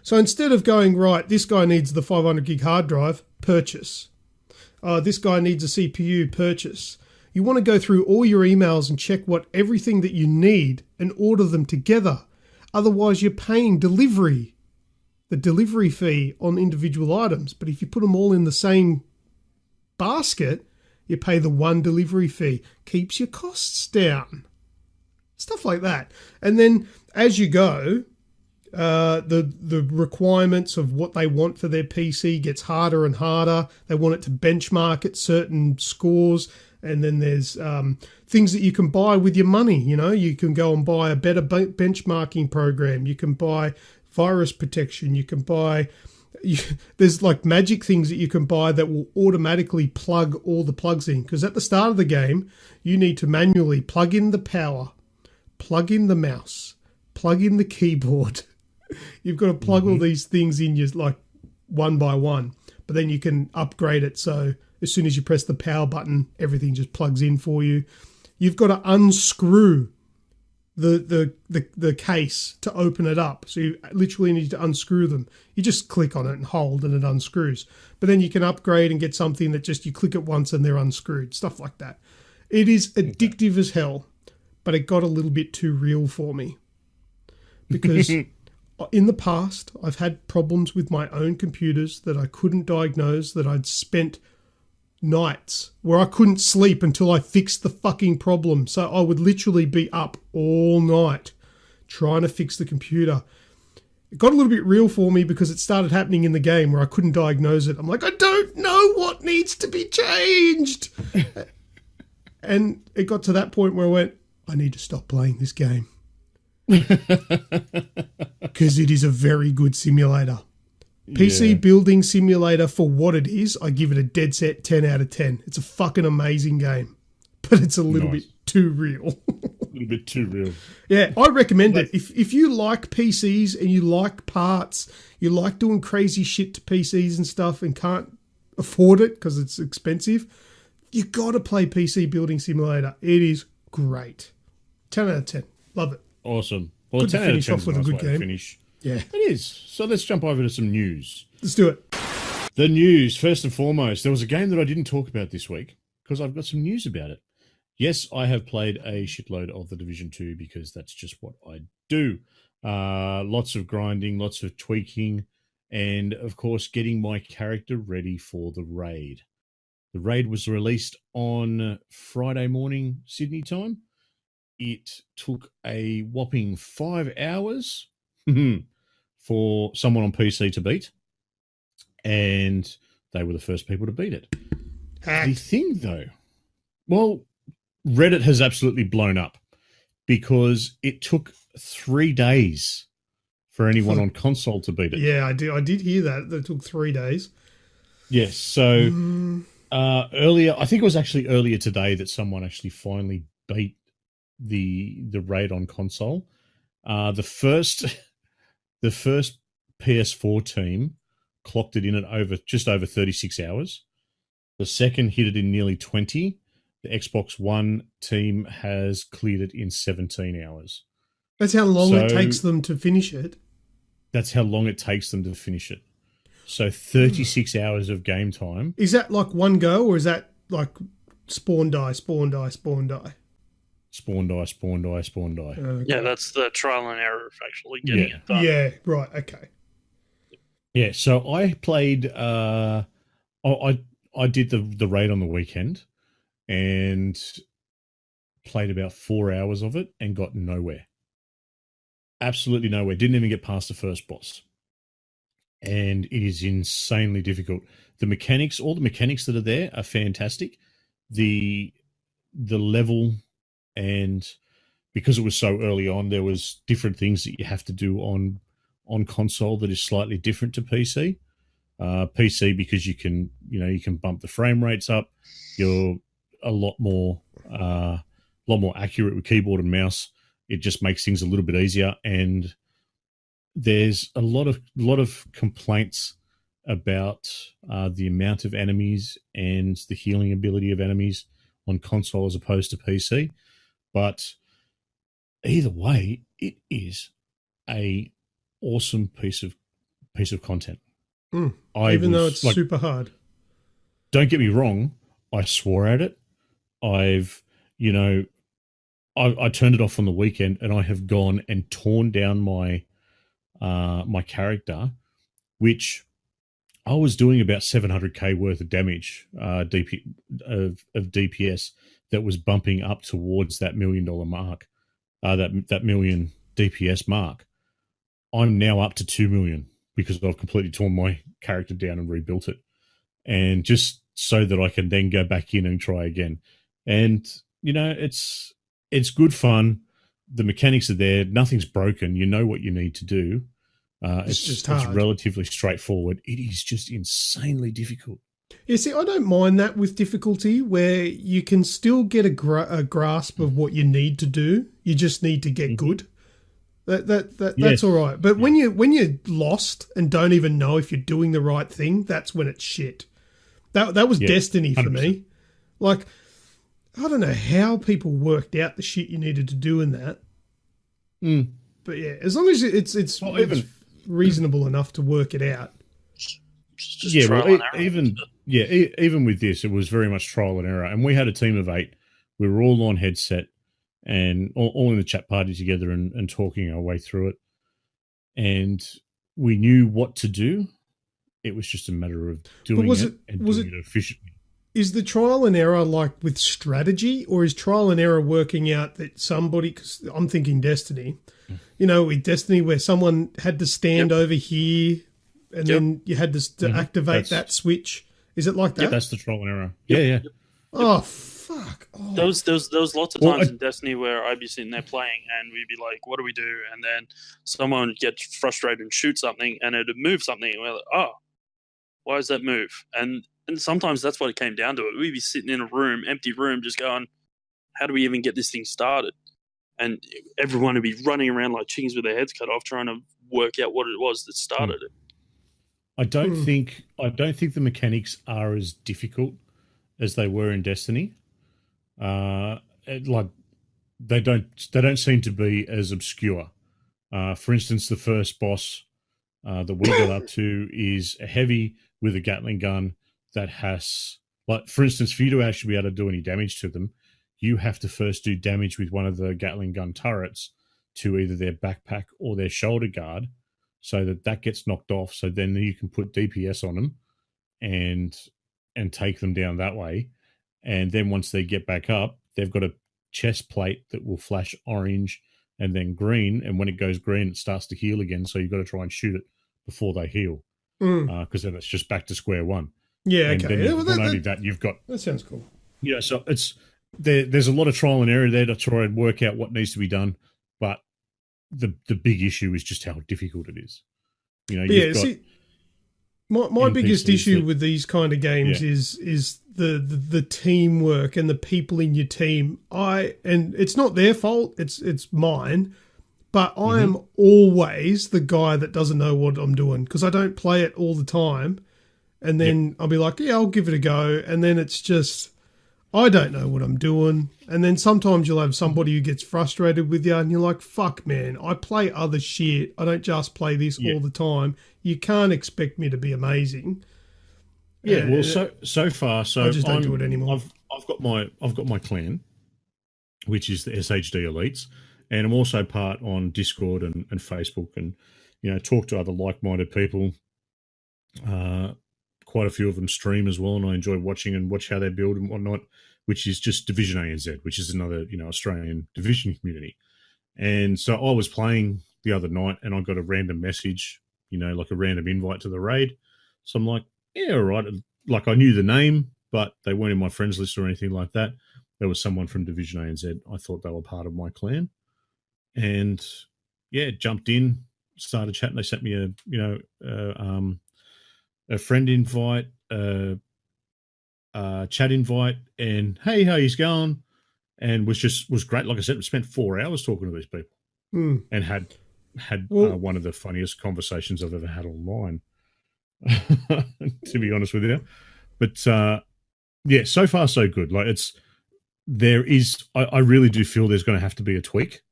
So instead of going, right, this guy needs the 500 gig hard drive, purchase. This guy needs a CPU, purchase. You want to go through all your emails and check what everything that you need and order them together. Otherwise, you're paying the delivery fee on individual items. But if you put them all in the same basket, you pay the 1 delivery fee. Keeps your costs down. Stuff like that. And then as you go, the requirements of what they want for their PC gets harder and harder. They want it to benchmark at certain scores. And then there's things that you can buy with your money. You know, you can go and buy a better benchmarking program. You can buy virus protection. You can buy... there's like magic things that you can buy that will automatically plug all the plugs in. Because at the start of the game, you need to manually plug in the power, plug in the mouse, plug in the keyboard. You've got to plug all these things in just like one by one. But then you can upgrade it so as soon as you press the power button, everything just plugs in for you. You've got to unscrew the case to open it up. So you literally need to unscrew them. You just click on it and hold and it unscrews. But then you can upgrade and get something that just you click it once and they're unscrewed. Stuff like that. It is addictive as hell, but it got a little bit too real for me. Because in the past, I've had problems with my own computers that I couldn't diagnose, that I'd spent nights where I couldn't sleep until I fixed the fucking problem. So I would literally be up all night trying to fix the computer. It got a little bit real for me because it started happening in the game where I couldn't diagnose it. I'm like, I don't know what needs to be changed. And it got to that point where I went, I need to stop playing this game. Because it is a very good simulator. PC building simulator for what it is, I give it a dead set 10 out of 10. It's a fucking amazing game. But it's a little bit too real. A little bit too real. Yeah, I recommend it. If you like PCs and you like parts, you like doing crazy shit to PCs and stuff and can't afford it because it's expensive, you got to play PC building simulator. It is great. 10 out of 10. Love it. Awesome. Well, Good 10 to out of finish 10 off is with a a nice good way to game. finish. Yeah. It is. So let's jump over to some news. Let's do it. The news, first and foremost, there was a game that I didn't talk about this week because I've got some news about it. Yes, I have played a shitload of The Division 2 because that's just what I do. Lots of grinding, lots of tweaking, and, of course, getting my character ready for the raid. The raid was released on Friday morning, Sydney time. It took a whopping 5 hours for someone on PC to beat, and they were the first people to beat it. The thing, though, well, Reddit has absolutely blown up because it took 3 days for anyone on console to beat it. Yeah, I did hear that. It took 3 days. Yes, so earlier, I think it was actually earlier today that someone actually finally beat the raid on console. The first PS4 team clocked it in at just over 36 hours. The second hit it in nearly 20. The Xbox One team has cleared it in 17 hours. That's how long it takes them to finish it. That's how long it takes them to finish it. So 36 hours of game time. Is that like one go, or is that like spawn, die, spawn, die, spawn, die? Spawn, die, spawn, die, spawn, die. Okay. Yeah, that's the trial and error of actually getting it done. Yeah, right, okay. Yeah, so I played... I did the raid on the weekend and played about 4 hours of it and got nowhere. Absolutely nowhere. Didn't even get past the first boss. And it is insanely difficult. The mechanics, all the mechanics that are there are fantastic. The level, and because it was so early on, there was different things that you have to do on console that is slightly different to PC. PC, because you can bump the frame rates up. You're a lot more accurate with keyboard and mouse. It just makes things a little bit easier. And there's a lot of complaints about the amount of enemies and the healing ability of enemies on console as opposed to PC. But either way, it is a awesome piece of content. Even though it's super hard. Don't get me wrong, I swore at it. I turned it off on the weekend, and I have gone and torn down my my character, which I was doing about 700k worth of damage of DPS that was bumping up towards that $1 million mark, that million DPS mark. I'm now up to 2 million because I've completely torn my character down and rebuilt it, and just so that I can then go back in and try again. And it's good fun. The mechanics are there. Nothing's broken. You know what you need to do. It's just hard. It's relatively straightforward. It is just insanely difficult. Yeah, see, I don't mind that with difficulty, where you can still get a grasp of what you need to do. You just need to get good. That's all right. But when you're lost and don't even know if you're doing the right thing, that's when it's shit. That was Destiny for 100%. Me. Like, I don't know how people worked out the shit you needed to do in that. But yeah, as long as it's reasonable enough to work it out. Even with this, it was very much trial and error. And we had a team of 8. We were all on headset and all in the chat party together and talking our way through it. And we knew what to do. It was just a matter of doing it efficiently. Is the trial and error like with strategy, or is trial and error working out that somebody, because I'm thinking Destiny, with Destiny where someone had to stand over here and then you had to activate that switch. Is it like that? Yeah, that's the trial and error. Yeah. Oh, fuck. Oh. There was lots of times in Destiny where I'd be sitting there playing and we'd be like, what do we do? And then someone would get frustrated and shoot something and it'd move something. And we're like, oh, why does that move? And sometimes that's what it came down to. We'd be sitting in a room, empty room, just going, how do we even get this thing started? And everyone would be running around like chickens with their heads cut off trying to work out what it was that started it. I don't think the mechanics are as difficult as they were in Destiny. Like they don't seem to be as obscure. For instance, the first boss that we got up to is a heavy with a Gatling gun that has, like, for instance, for you to actually be able to do any damage to them, you have to first do damage with one of the Gatling gun turrets to either their backpack or their shoulder guard, so that gets knocked off. So then you can put DPS on them and take them down that way. And then once they get back up, they've got a chest plate that will flash orange and then green. And when it goes green, it starts to heal again. So you've got to try and shoot it before they heal, because then it's just back to square one. Yeah, and okay. Not only that, you've got... That sounds cool. Yeah, so there's a lot of trial and error there to try and work out what needs to be done. But the big issue is just how difficult it is. My biggest issue with these kind of games is the teamwork and the people in your team. And it's not their fault, it's mine, but I am always the guy that doesn't know what I'm doing because I don't play it all the time. And then I'll be like, yeah, I'll give it a go. And then it's just, I don't know what I'm doing. And then sometimes you'll have somebody who gets frustrated with you and you're like, fuck, man, I play other shit. I don't just play this all the time. You can't expect me to be amazing. Yeah, well, so far, I just don't do it anymore. I've got my clan, which is the SHD Elites, and I'm also part on Discord and Facebook, and talk to other like-minded people. Quite a few of them stream as well, and I enjoy watching how they build and whatnot. Which is just Division ANZ, which is another Australian division community. And so I was playing the other night, and I got a random message, like a random invite to the raid. So I'm like, yeah, all right. Like I knew the name, but they weren't in my friends list or anything like that. There was someone from Division ANZ. I thought they were part of my clan, and jumped in, started chatting. They sent me a friend invite, chat invite, and hey, how he's going, and was great. Like I said, we spent 4 hours talking to these people, and had one of the funniest conversations I've ever had online. To be honest with you, but so far so good. Like I really do feel there's going to have to be a tweak,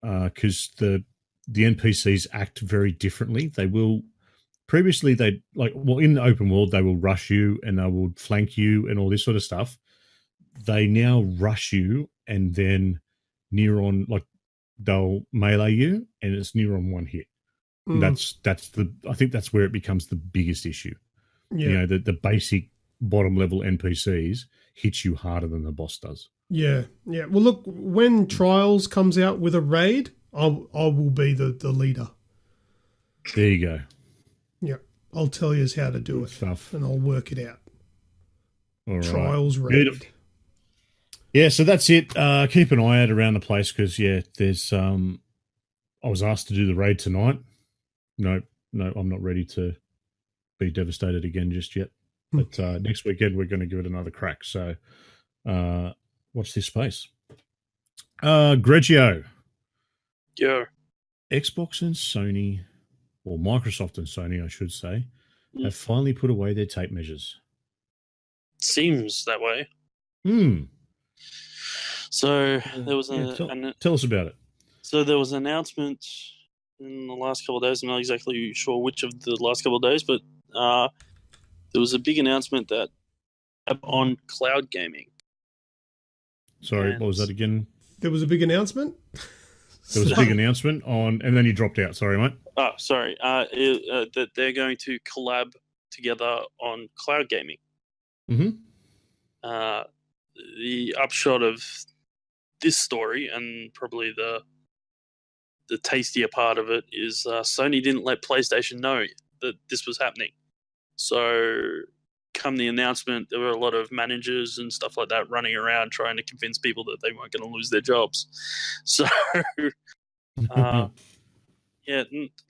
because the NPCs act very differently. They will. Previously, in the open world, they will rush you and they will flank you and all this sort of stuff. They now rush you and then they'll melee you, and it's near on one hit. I think that's where it becomes the biggest issue. Yeah. The basic bottom level NPCs hit you harder than the boss does. Yeah. Yeah. Well, look, when Trials comes out with a raid, I will be the leader. There you go. Yeah. I'll tell you how to do it. Stuff. And I'll work it out. All right. Trials raid. Beautiful. Yeah, so that's it. Keep an eye out around the place because, there's I was asked to do the raid tonight. No, I'm not ready to be devastated again just yet. But next weekend we're going to give it another crack. So watch this space. Grejio. Yeah. Xbox and Sony, or Microsoft and Sony, I should say, have finally put away their tape measures. Seems that way. So there was tell us about it. So there was an announcement in the last couple of days. I'm not exactly sure which of the last couple of days, but there was a big announcement that on cloud gaming. Sorry, what was that again? There was a big announcement? There was a big announcement on, and then you dropped out. Sorry, mate. Oh, sorry. That they're going to collab together on cloud gaming. Mm-hmm. The upshot of this story, and probably the tastier part of it, is Sony didn't let PlayStation know that this was happening. So come the announcement, there were a lot of managers and stuff like that running around trying to convince people that they weren't going to lose their jobs. So,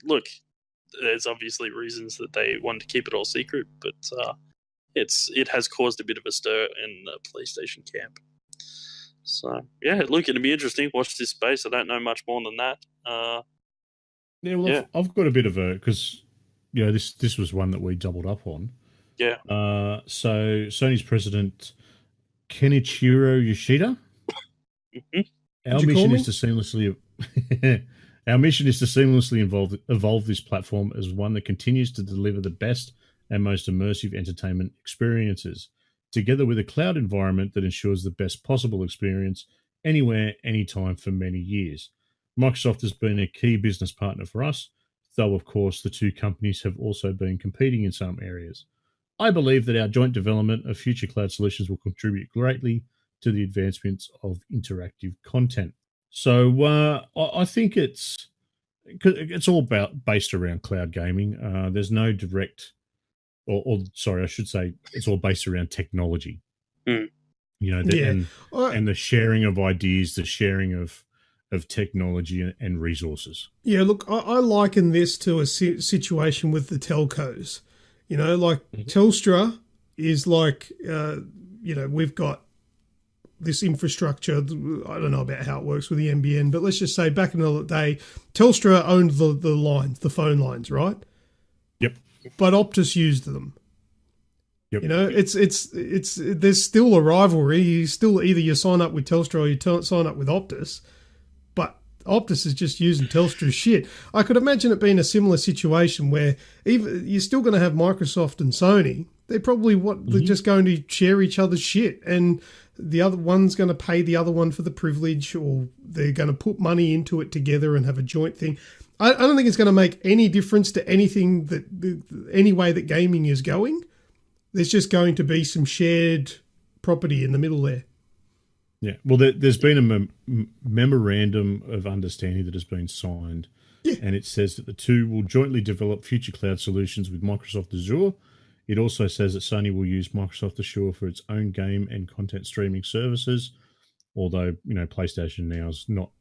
look, there's obviously reasons that they wanted to keep it all secret, but it has caused a bit of a stir in the PlayStation camp. So, look, it'll be interesting. Watch this space. I don't know much more than that. I've got a bit of because this was one that we doubled up on. Yeah. So Sony's president Kenichiro Yoshida. Mm-hmm. Our mission is to seamlessly evolve this platform as one that continues to deliver the best and most immersive entertainment experiences, together with a cloud environment that ensures the best possible experience anywhere, anytime for many years. Microsoft has been a key business partner for us, though of course the two companies have also been competing in some areas. I believe that our joint development of future cloud solutions will contribute greatly to the advancements of interactive content. So I think it's all based around cloud gaming. There's no direct, I should say, it's all based around technology. And the sharing of ideas, the sharing of technology and resources. Yeah, look, I liken this to a situation with the telcos. Telstra is like, we've got this infrastructure. I don't know about how it works with the NBN, but let's just say back in the day, Telstra owned the lines, the phone lines, right? Yep. but Optus used them. Yep. You know, it's there's still a rivalry. You still either you sign up with Telstra or you sign up with Optus, but Optus is just using Telstra's shit. I could imagine it being a similar situation where even you're still going to have Microsoft and Sony. They're probably they're just going to share each other's shit, and the other one's going to pay the other one for the privilege, or they're going to put money into it together and have a joint thing. I don't think it's going to make any difference to anything any way that gaming is going. There's just going to be some shared property in the middle there. Yeah, well, there's been a memorandum of understanding that has been signed, and it says that the two will jointly develop future cloud solutions with Microsoft Azure. It also says that Sony will use Microsoft Azure for its own game and content streaming services, although, PlayStation Now is not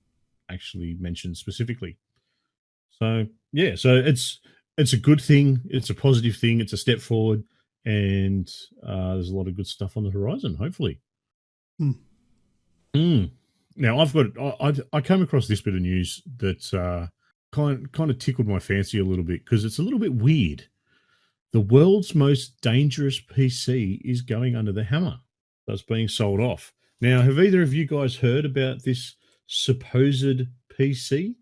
actually mentioned specifically. So, yeah, so it's a good thing. It's a positive thing. It's a step forward. And there's a lot of good stuff on the horizon, hopefully. Now, I came across this bit of news that kind of tickled my fancy a little bit because it's a little bit weird. The world's most dangerous PC is going under the hammer. That's being sold off. Now, have either of you guys heard about this supposed PC?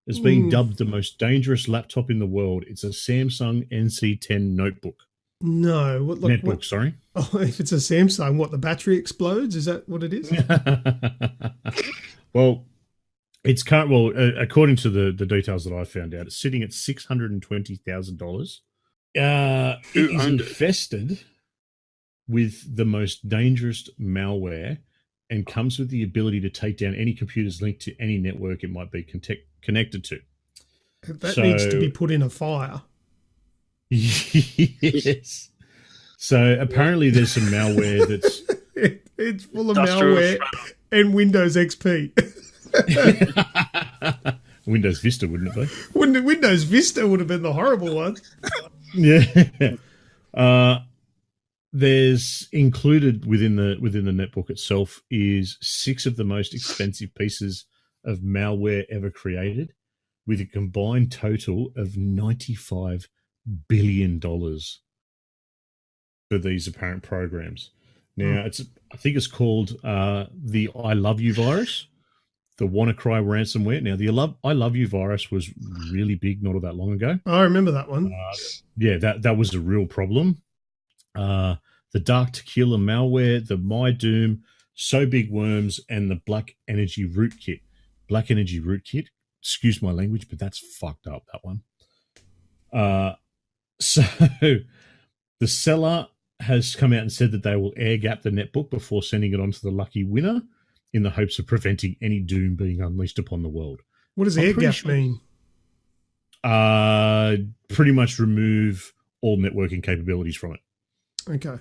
It's being dubbed the most dangerous laptop in the world. It's a Samsung NC10 notebook. No, netbook. Sorry. Oh, if it's a Samsung, the battery explodes? Is that what it is? Well, it's current. Well, according to the details that I found out, it's sitting at $620,000. It is infested with the most dangerous malware, and comes with the ability to take down any computers linked to any network it might be connected to. That needs to be put in a fire. Yes. So apparently there's some malware that's... It's full of malware and Windows XP. Windows Vista, wouldn't it be? Windows Vista would have been the horrible one. Yeah. There's included within the netbook itself is 6 of the most expensive pieces of malware ever created, with a combined total of $95 billion for these apparent programs. Now, I think it's called the I Love You virus, the WannaCry ransomware. Now, the I Love You virus was really big not all that long ago. I remember that one. That was a real problem. The Dark Tequila malware, the My Doom, So Big Worms, and the Black Energy Rootkit. Black Energy Rootkit, excuse my language, but that's fucked up, that one. So the seller has come out and said that they will air gap the netbook before sending it on to the lucky winner in the hopes of preventing any doom being unleashed upon the world. What does air gap mean? Pretty much remove all networking capabilities from it. Okay.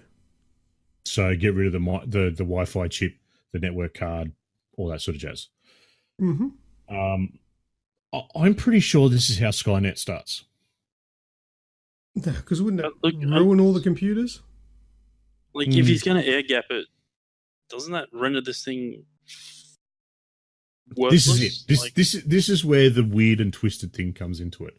So get rid of the Wi-Fi chip, the network card, all that sort of jazz. Mm-hmm. I'm pretty sure this is how Skynet starts. Because wouldn't it ruin all the computers? Like, if he's going to air gap it, doesn't that render this thing worthless? This is it. This is where the weird and twisted thing comes into it.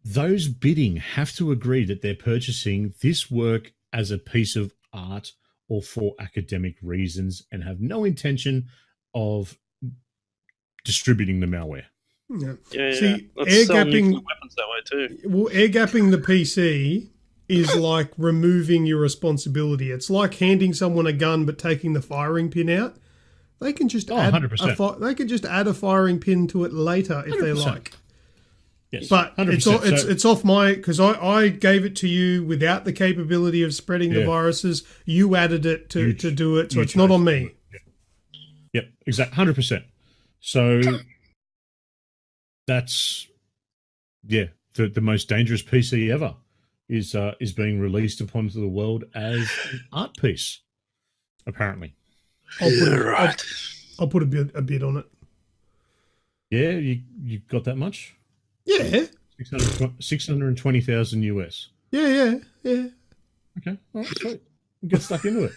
Those bidding have to agree that they're purchasing this work as a piece of art or for academic reasons, and have no intention of distributing the malware. Yeah. See, air gapping weapons that way too. Well, air gapping the PC is like removing your responsibility. It's like handing someone a gun but taking the firing pin out. They can just add 100%. They can just add a firing pin to it later if 100%. They like. Yes, but 100%. it's off my, because I gave it to you without the capability of spreading the viruses. You added it to do it, so it's not on me. Yep, exactly, 100%. So that's the most dangerous PC ever is being released upon to the world as an art piece, apparently. I'll put a bid on it. Yeah, you got that much? Yeah. 620,000 US. Yeah. Okay, all right, sweet. Get stuck into it.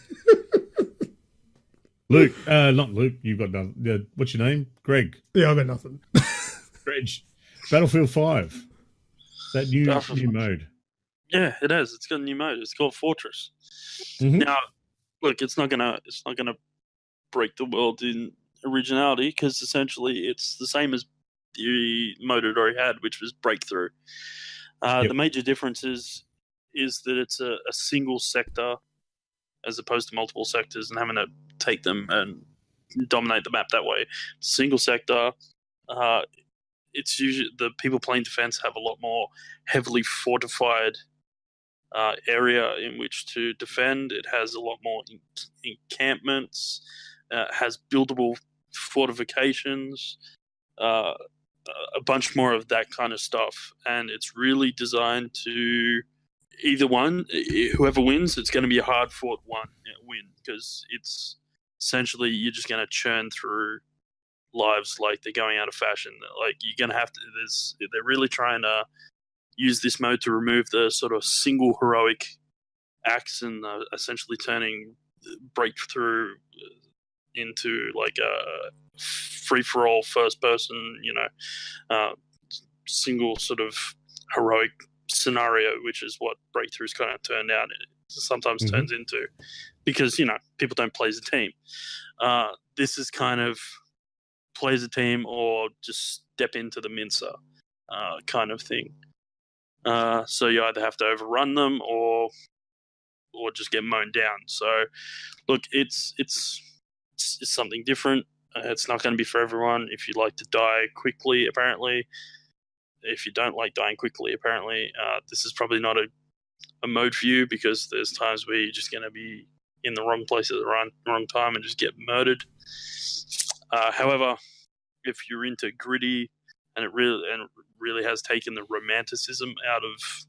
Luke, not Luke. You've got nothing. What's your name? Greg. Yeah, I got nothing. Greg. Battlefield 5. That new mode. Yeah, it has. It's got a new mode. It's called Fortress. Mhm. Now, look, it's not gonna break the world in originality because essentially it's the same as the mode it already had, which was Breakthrough. Yep. The major difference is that it's a single sector as opposed to multiple sectors and having to take them and dominate the map that way. Single sector. It's usually the people playing defense have a lot more heavily fortified area in which to defend. It has a lot more encampments. Has buildable fortifications. A bunch more of that kind of stuff, and it's really designed to either one. Whoever wins, it's going to be a hard fought win because it's essentially you're just going to churn through lives like they're going out of fashion. Like you're going to have to. They're really trying to use this mode to remove the sort of single heroic acts and essentially turning Breakthrough into like a free-for-all first-person, single sort of heroic scenario, which is what Breakthrough's kind of turned out. It sometimes turns into because people don't play as a team. This is kind of play as a team or just step into the mincer kind of thing. So you either have to overrun them or just get mown down. So look, it's something different. It's not going to be for everyone. If you like to die quickly, apparently. If you don't like dying quickly, apparently, this is probably not a mode for you because there's times where you're just going to be in the wrong place at the wrong time and just get murdered. However, if you're into gritty and it really has taken the romanticism out of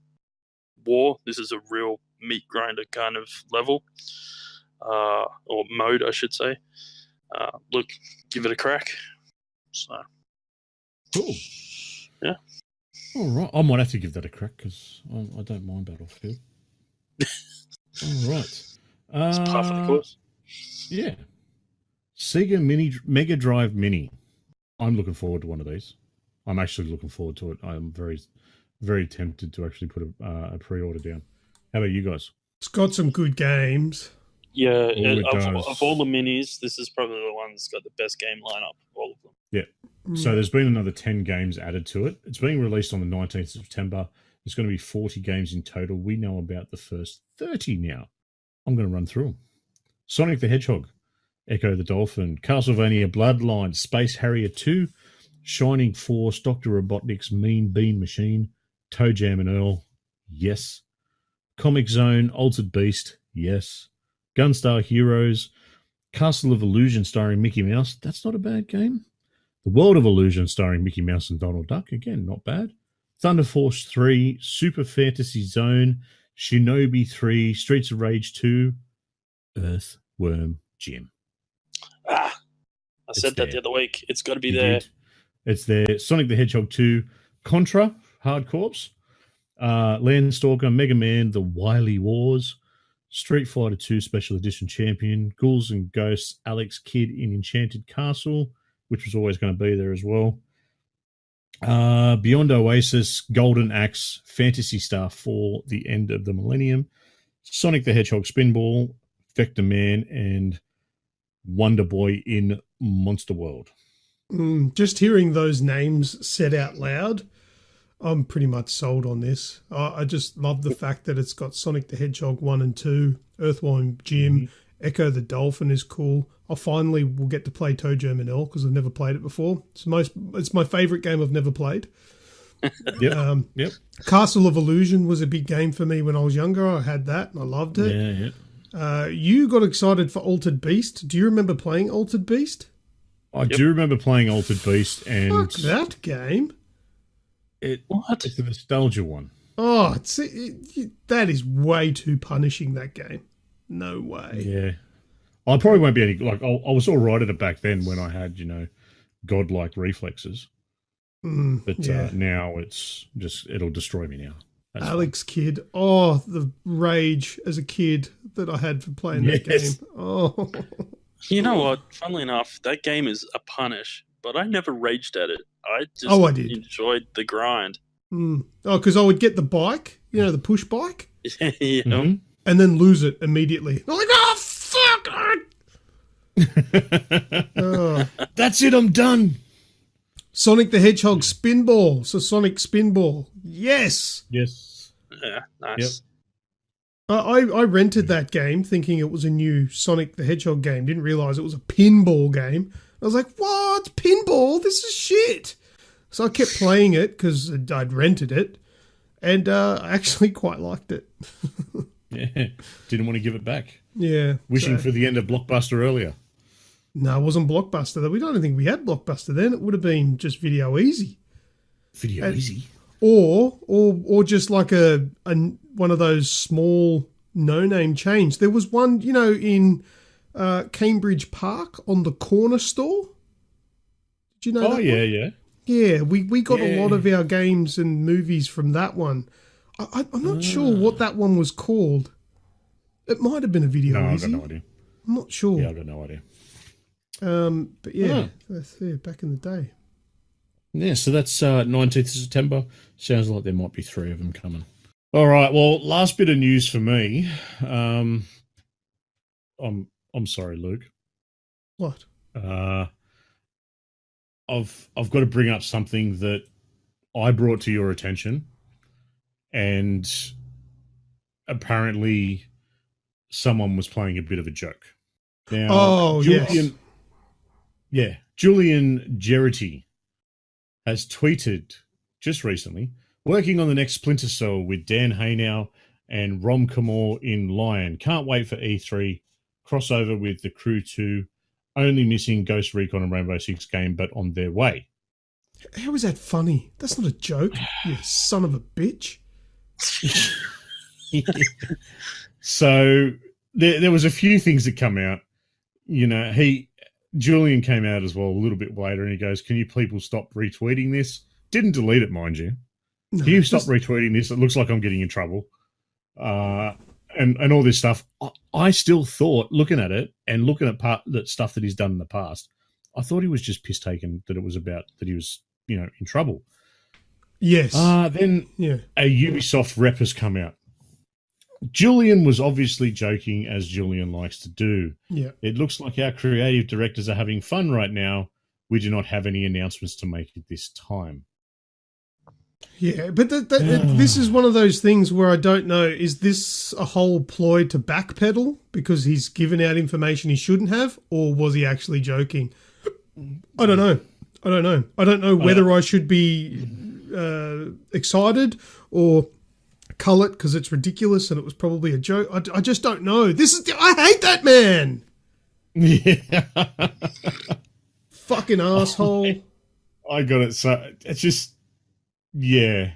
war, this is a real meat grinder kind of level or mode, I should say. Look, give it a crack. So, cool. Yeah. All right. I might have to give that a crack because I don't mind Battlefield. All right. It's par for the course. Yeah. SEGA Mega Drive Mini. I'm looking forward to one of these. I'm actually looking forward to it. I'm very, very tempted to actually put a pre-order down. How about you guys? It's got some good games. Yeah, Oh, of all the minis, this is probably the one that's got the best game lineup of all of them. Yeah. So there's been another 10 games added to it. It's being released on the 19th of September. There's going to be 40 games in total. We know about the first 30 now. I'm going to run through them. Sonic the Hedgehog, Echo the Dolphin, Castlevania Bloodline, Space Harrier 2, Shining Force, Dr. Robotnik's Mean Bean Machine, Toe Jam and Earl, yes. Comic Zone, Altered Beast, yes. Gunstar Heroes, Castle of Illusion starring Mickey Mouse, that's not a bad game. The World of Illusion starring Mickey Mouse and Donald Duck, again, not bad. Thunder Force 3, Super Fantasy Zone, Shinobi 3, Streets of Rage 2, Earthworm Jim. I said that the other week. It's got to be there. It's there. Sonic the Hedgehog 2, Contra, Hard Corps, Landstalker, Mega Man, The Wily Wars, Street Fighter 2 Special Edition Champion, Ghouls and Ghosts, Alex Kidd in Enchanted Castle, which was always going to be there as well. Beyond Oasis, Golden Axe, Phantasy Star 4, The End of the Millennium, Sonic the Hedgehog Spinball, Vector Man, and Wonder Boy in Monster World. Just hearing those names said out loud, I'm pretty much sold on this. I just love the fact that it's got Sonic the Hedgehog 1 and 2, Earthworm Jim, Echo the Dolphin is cool. I finally will get to play Toe Jam and Earl because I've never played it before. It's my favourite game I've never played. Yep. Castle of Illusion was a big game for me when I was younger. I had that and I loved it. Yeah. You got excited for Altered Beast. Do you remember playing Altered Beast? I do remember playing Altered Beast, and Fuck that game. It's a nostalgia one. Oh, that is way too punishing, that game. No way. Yeah. I probably won't be any, like, I was all right at it back then when I had, godlike reflexes. But now it's just, it'll destroy me now. That's Alex Kidd. Oh, the rage as a kid that I had for playing that game. Oh. You know what? Funnily enough, that game is a punish, but I never raged at it. I just I did. enjoyed the grind. Oh, because I would get the bike, the push bike, Yeah. Mhm. and then lose it immediately. I'm like, oh, fuck! Oh. That's it, I'm done. Sonic the Hedgehog Spinball. So Sonic Spinball. Yes! Yes. Yeah, nice. I rented that game thinking it was a new Sonic the Hedgehog game. Didn't realise it was a pinball game. I was like, what? Pinball? This is shit. So I kept playing it because I'd rented it. And I actually quite liked it. Yeah. Didn't want to give it back. Yeah. Wishing for the end of Blockbuster earlier. No, it wasn't Blockbuster. We don't think we had Blockbuster then. It would have been just Video Easy. Video Easy. Or just like a one of those small no-name chains. There was one, in Cambridge Park on the corner store. Did you know that? Oh, yeah, one? yeah. Yeah, we got a lot of our games and movies from that one. I'm not sure what that one was called. It might have been a Video No, I've Easy. got no idea. I'm not sure. Yeah, I've got no idea. But yeah, that's back in the day. Yeah, so that's 19th of September. Sounds like there might be 3 of them coming. All right, well, last bit of news for me. I'm sorry, Luke. What? I've got to bring up something that I brought to your attention, and apparently someone was playing a bit of a joke. Now, Julian, yes. Julian Gerety has tweeted just recently, working on the next Splinter Cell with Dan Haynow and Rom Kamor in Lion. Can't wait for E3. Crossover with The Crew 2. Only missing Ghost Recon and Rainbow Six game, but on their way. How is that funny? That's not a joke, you son of a bitch. So there was a few things that come out. Julian came out as well a little bit later, and he goes, "Can you people stop retweeting this?" Didn't delete it, mind you. No, Can you stop retweeting this? It looks like I'm getting in trouble. And all this stuff. I still thought, looking at it and looking at that stuff that he's done in the past, I thought he was just piss taken that it was about that he was, in trouble. Yes. Then a Ubisoft rep has come out. Julian was obviously joking, as Julian likes to do. Yeah. It looks like our creative directors are having fun right now. We do not have any announcements to make at this time. Yeah, but this is one of those things where I don't know, is this a whole ploy to backpedal because he's given out information he shouldn't have, or was he actually joking? I don't know. I don't know whether I should be excited or cull it because it's ridiculous and it was probably a joke. I just don't know. I hate that man. Yeah. Fucking asshole. I got it. So it's just, yeah.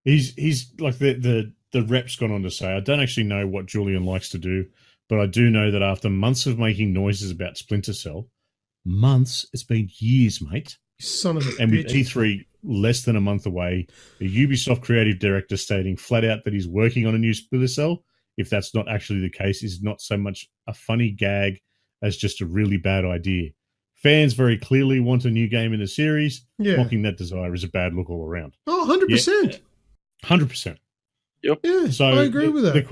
He's like the rep's gone on to say, I don't actually know what Julian likes to do, but I do know that after months of making noises about Splinter Cell, it's been years, mate. Son of a and bitch. with E3 less than a month away, the Ubisoft creative director stating flat out that he's working on a new Splinter Cell, if that's not actually the case, is not so much a funny gag as just a really bad idea. Fans very clearly want a new game in the series. Yeah. Mocking that desire is a bad look all around. Oh, 100%. 100%. Yep. Yeah, So I agree with that. The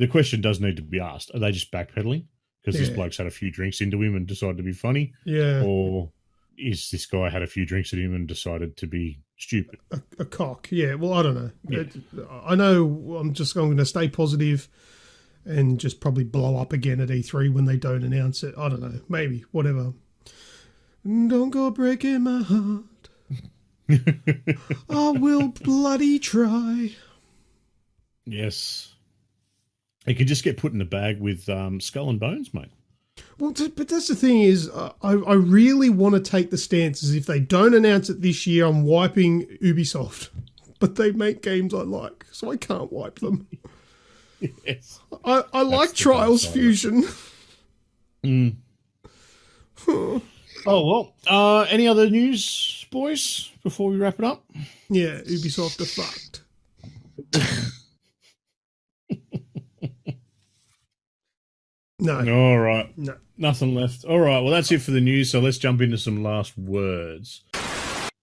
question does need to be asked. Are they just backpedaling because this bloke's had a few drinks into him and decided to be funny? Yeah. Or is this guy had a few drinks at him and decided to be stupid? A cock. Yeah, well, I don't know. Yeah. I know I'm going to stay positive and just probably blow up again at E3 when they don't announce it. I don't know. Maybe. Whatever. Don't go breaking my heart. I will bloody try. Yes. It could just get put in the bag with Skull and Bones, mate. Well, but that's the thing is, I really want to take the stance as if they don't announce it this year, I'm wiping Ubisoft. But they make games I like, so I can't wipe them. Yes. I like Trials Fusion. Mm. Oh, well. Any other news, boys, before we wrap it up? Yeah, Ubisoft are fucked. No. All right. No. Nothing left. All right. Well, that's it for the news. So let's jump into some last words.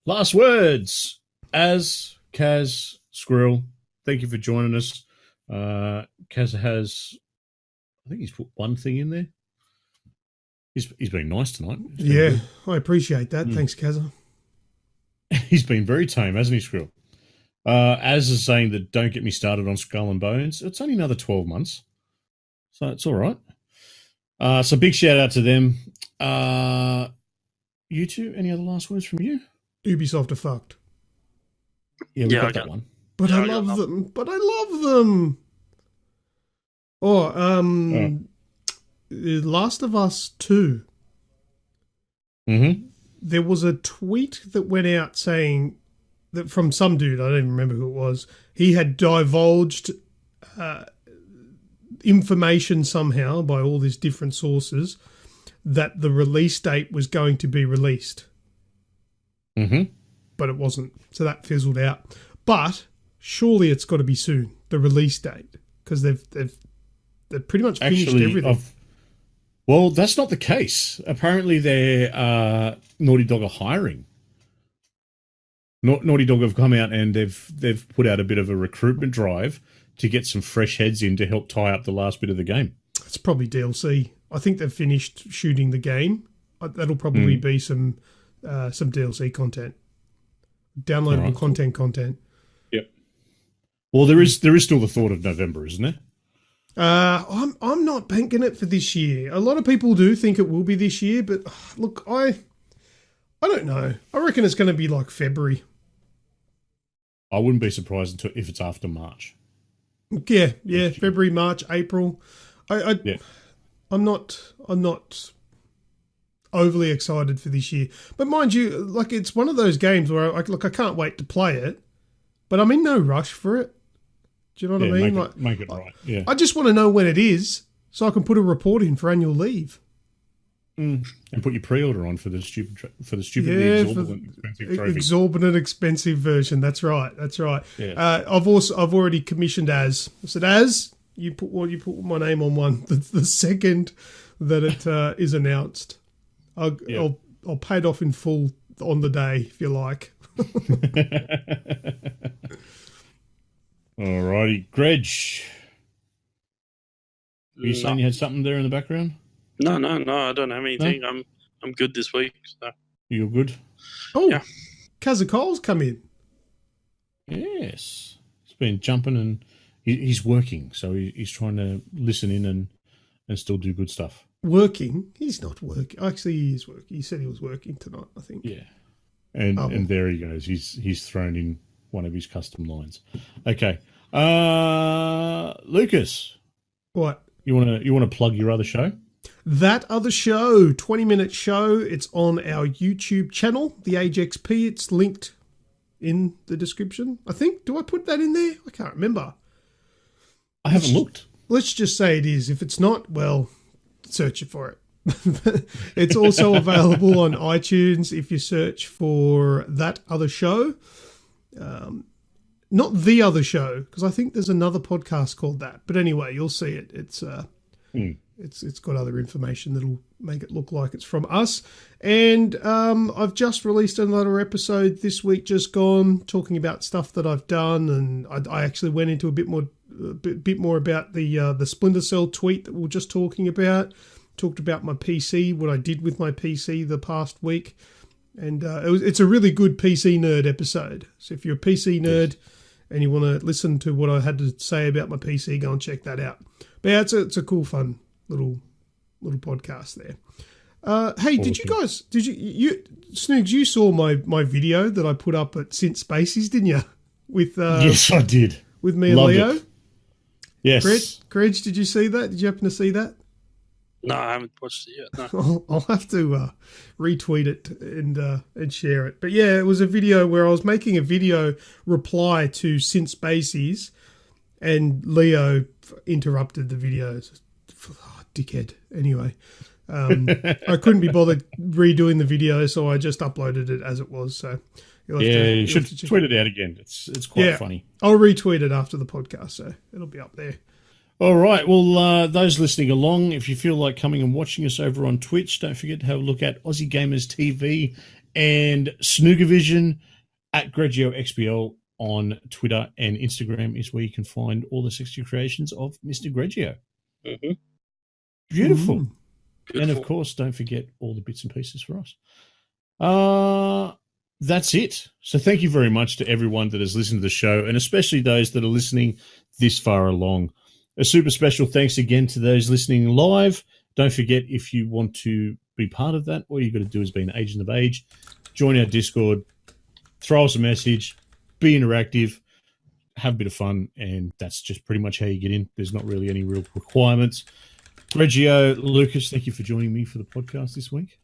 Last words. As Kaz Squirrel, thank you for joining us. Kaz has, I think he's put one thing in there. He's been nice tonight. Yeah, I appreciate that. Thanks, Kazza. He's been very tame, hasn't he, Squirrel? Az is saying that don't get me started on Skull and Bones. It's only another 12 months, so it's all right. So big shout out to them. You two, any other last words from you? Ubisoft are fucked. Yeah, we got that one. But I love them. But I love them. Last of Us 2. Mm-hmm. There was a tweet that went out saying that from some dude, I don't even remember who it was, he had divulged information somehow by all these different sources that the release date was going to be released. Mm-hmm. But it wasn't. So that fizzled out. But surely it's got to be soon, the release date, because they've pretty much finished everything. Well, that's not the case. Apparently, Naughty Dog are hiring. Naughty Dog have come out and they've put out a bit of a recruitment drive to get some fresh heads in to help tie up the last bit of the game. It's probably DLC. I think they've finished shooting the game. That'll probably be some DLC content, downloadable content. Yep. Well, there is still the thought of November, isn't there? I'm not banking it for this year. A lot of people do think it will be this year, but look, I don't know. I reckon it's going to be like February. I wouldn't be surprised if it's after March. Yeah, February, March, April. I'm not overly excited for this year, but mind you, like it's one of those games where I can't wait to play it, but I'm in no rush for it. Do you know what I mean? Make it right. Yeah. I just want to know when it is so I can put a report in for annual leave. And put your pre-order on for the stupidly expensive trophy. Exorbitant expensive version. That's right. Yeah. I've already commissioned Az. I said, Az, you put my name on one. The second that it is announced, I'll pay it off in full on the day if you like. Alrighty, Greg. You saying you had something there in the background? No, I don't have anything. No? I'm good this week. So. You're good? Oh, yeah. Kazza Cole's come in. Yes. He's been jumping and he's working, so he's trying to listen in and still do good stuff. Working? He's not working. Actually, he is working. He said he was working tonight, I think. Yeah. And there he goes. He's thrown in one of his custom lines. Okay. Lucas. What? You want to plug your other show? That other show, 20-minute show. It's on our YouTube channel, the Age XP. It's linked in the description, I think. Do I put that in there? I can't remember. I haven't looked. Let's just say it is. If it's not, well, search for it. It's also available on iTunes if you search for That Other Show. Not The Other Show, because I think there's another podcast called that. But anyway, you'll see it. It's got other information that'll make it look like it's from us. And I've just released another episode this week, just gone, talking about stuff that I've done. And I actually went into a bit more about the Splinter Cell tweet that we were just talking about. Talked about my PC, what I did with my PC the past week. And it's a really good PC nerd episode. So if you're a PC nerd and you want to listen to what I had to say about my PC, go and check that out. But yeah, it's a cool, fun little podcast there. Hey, did you guys? You Snoogs? You saw my video that I put up at Synth Spaces, didn't you? With yes, I did. With me and Leo. It. Yes. Greg, did you see that? Did you happen to see that? No, I haven't watched it yet. No. I'll have to retweet it and share it. But yeah, it was a video where I was making a video reply to Synth Spaces, and Leo interrupted the video. Oh, dickhead. Anyway, I couldn't be bothered redoing the video, so I just uploaded it as it was. So you should tweet it out again. It's quite funny. I'll retweet it after the podcast, so it'll be up there. All right. Well, those listening along, if you feel like coming and watching us over on Twitch, don't forget to have a look at Aussie Gamers TV and Snoogavision at Grejio XBL on Twitter and Instagram is where you can find all the 60 creations of Mr. Grejio. Mm-hmm. Beautiful. And of course, don't forget all the bits and pieces for us. That's it. So thank you very much to everyone that has listened to the show, and especially those that are listening this far along. A super special thanks again to those listening live. Don't forget, if you want to be part of that, all you've got to do is be an agent of age, join our Discord, throw us a message, be interactive, have a bit of fun, and that's just pretty much how you get in. There's not really any real requirements. Grejio, Lucas, thank you for joining me for the podcast this week.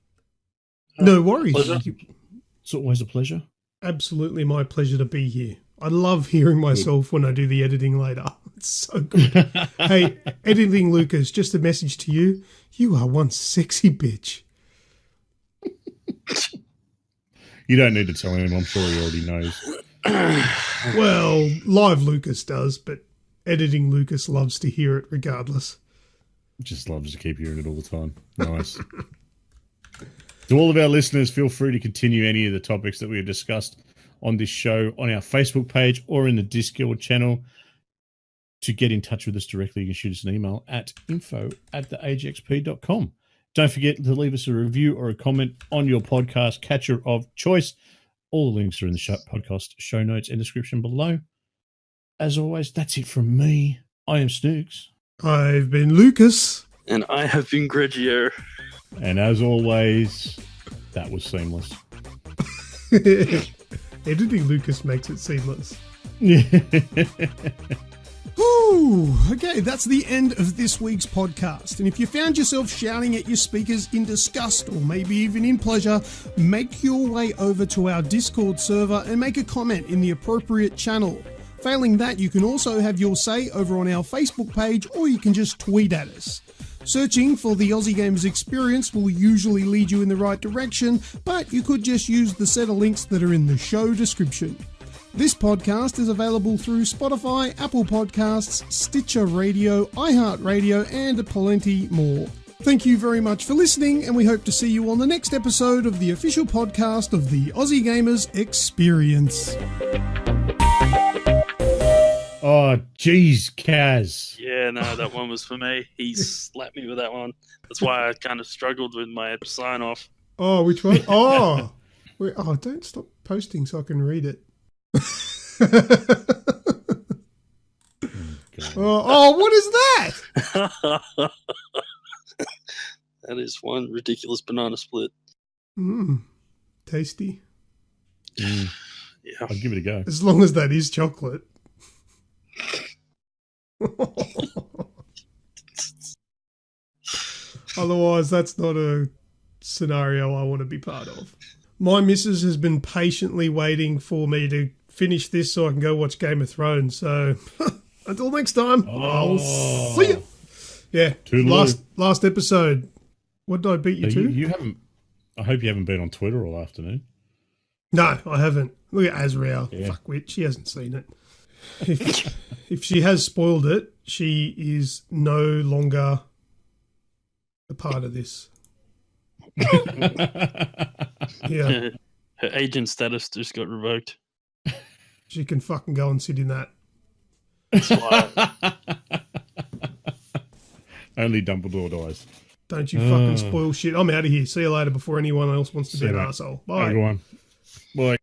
No worries. It's always a pleasure. Absolutely my pleasure to be here. I love hearing myself when I do the editing later. It's so good. Hey, editing Lucas, just a message to you. You are one sexy bitch. You don't need to tell him. I'm sure he already knows. Well, live Lucas does, but editing Lucas loves to hear it regardless. Just loves to keep hearing it all the time. Nice. To all of our listeners, feel free to continue any of the topics that we have discussed on this show on our Facebook page or in the Discord channel. To get in touch with us directly, you can shoot us an email at info@theagexp.com. Don't forget to leave us a review or a comment on your podcast catcher of choice. All the links are in the podcast show notes and description below. As always, that's it from me. I am Snoogs. I've been Lucas. And I have been Grejio. And as always, that was seamless. Editing Lucas makes it seamless. Yeah. Ooh, okay, that's the end of this week's podcast. And if you found yourself shouting at your speakers in disgust or maybe even in pleasure, make your way over to our Discord server and make a comment in the appropriate channel. Failing that, you can also have your say over on our Facebook page, or you can just tweet at us. Searching for the Aussie Gamers Experience will usually lead you in the right direction, but you could just use the set of links that are in the show description. This podcast is available through Spotify, Apple Podcasts, Stitcher Radio, iHeartRadio, and plenty more. Thank you very much for listening, and we hope to see you on the next episode of the official podcast of the Aussie Gamers Experience. Oh, geez, Kaz. Yeah, no, that one was for me. He slapped me with that one. That's why I kind of struggled with my sign off. Oh, which one? Oh, wait, oh, don't stop posting so I can read it. Oh, what is that? That is one ridiculous banana split. Tasty. Yeah. I'll give it a go. As long as that is chocolate. Otherwise, that's not a scenario I want to be part of. My missus has been patiently waiting for me to finish this so I can go watch Game of Thrones. So until next time, I'll see you. Yeah, last episode. What did I beat you to? You haven't. I hope you haven't been on Twitter all afternoon. No, I haven't. Look at Azrael. Yeah. Fuck witch. She hasn't seen it. If she has spoiled it, she is no longer a part of this. Yeah. Her agent status just got revoked. She can fucking go and sit in that. That's why. Only Dumbledore dies. Don't you fucking spoil shit. I'm out of here. See you later before anyone else wants to be an mate. arsehole. Bye. Everyone. Bye.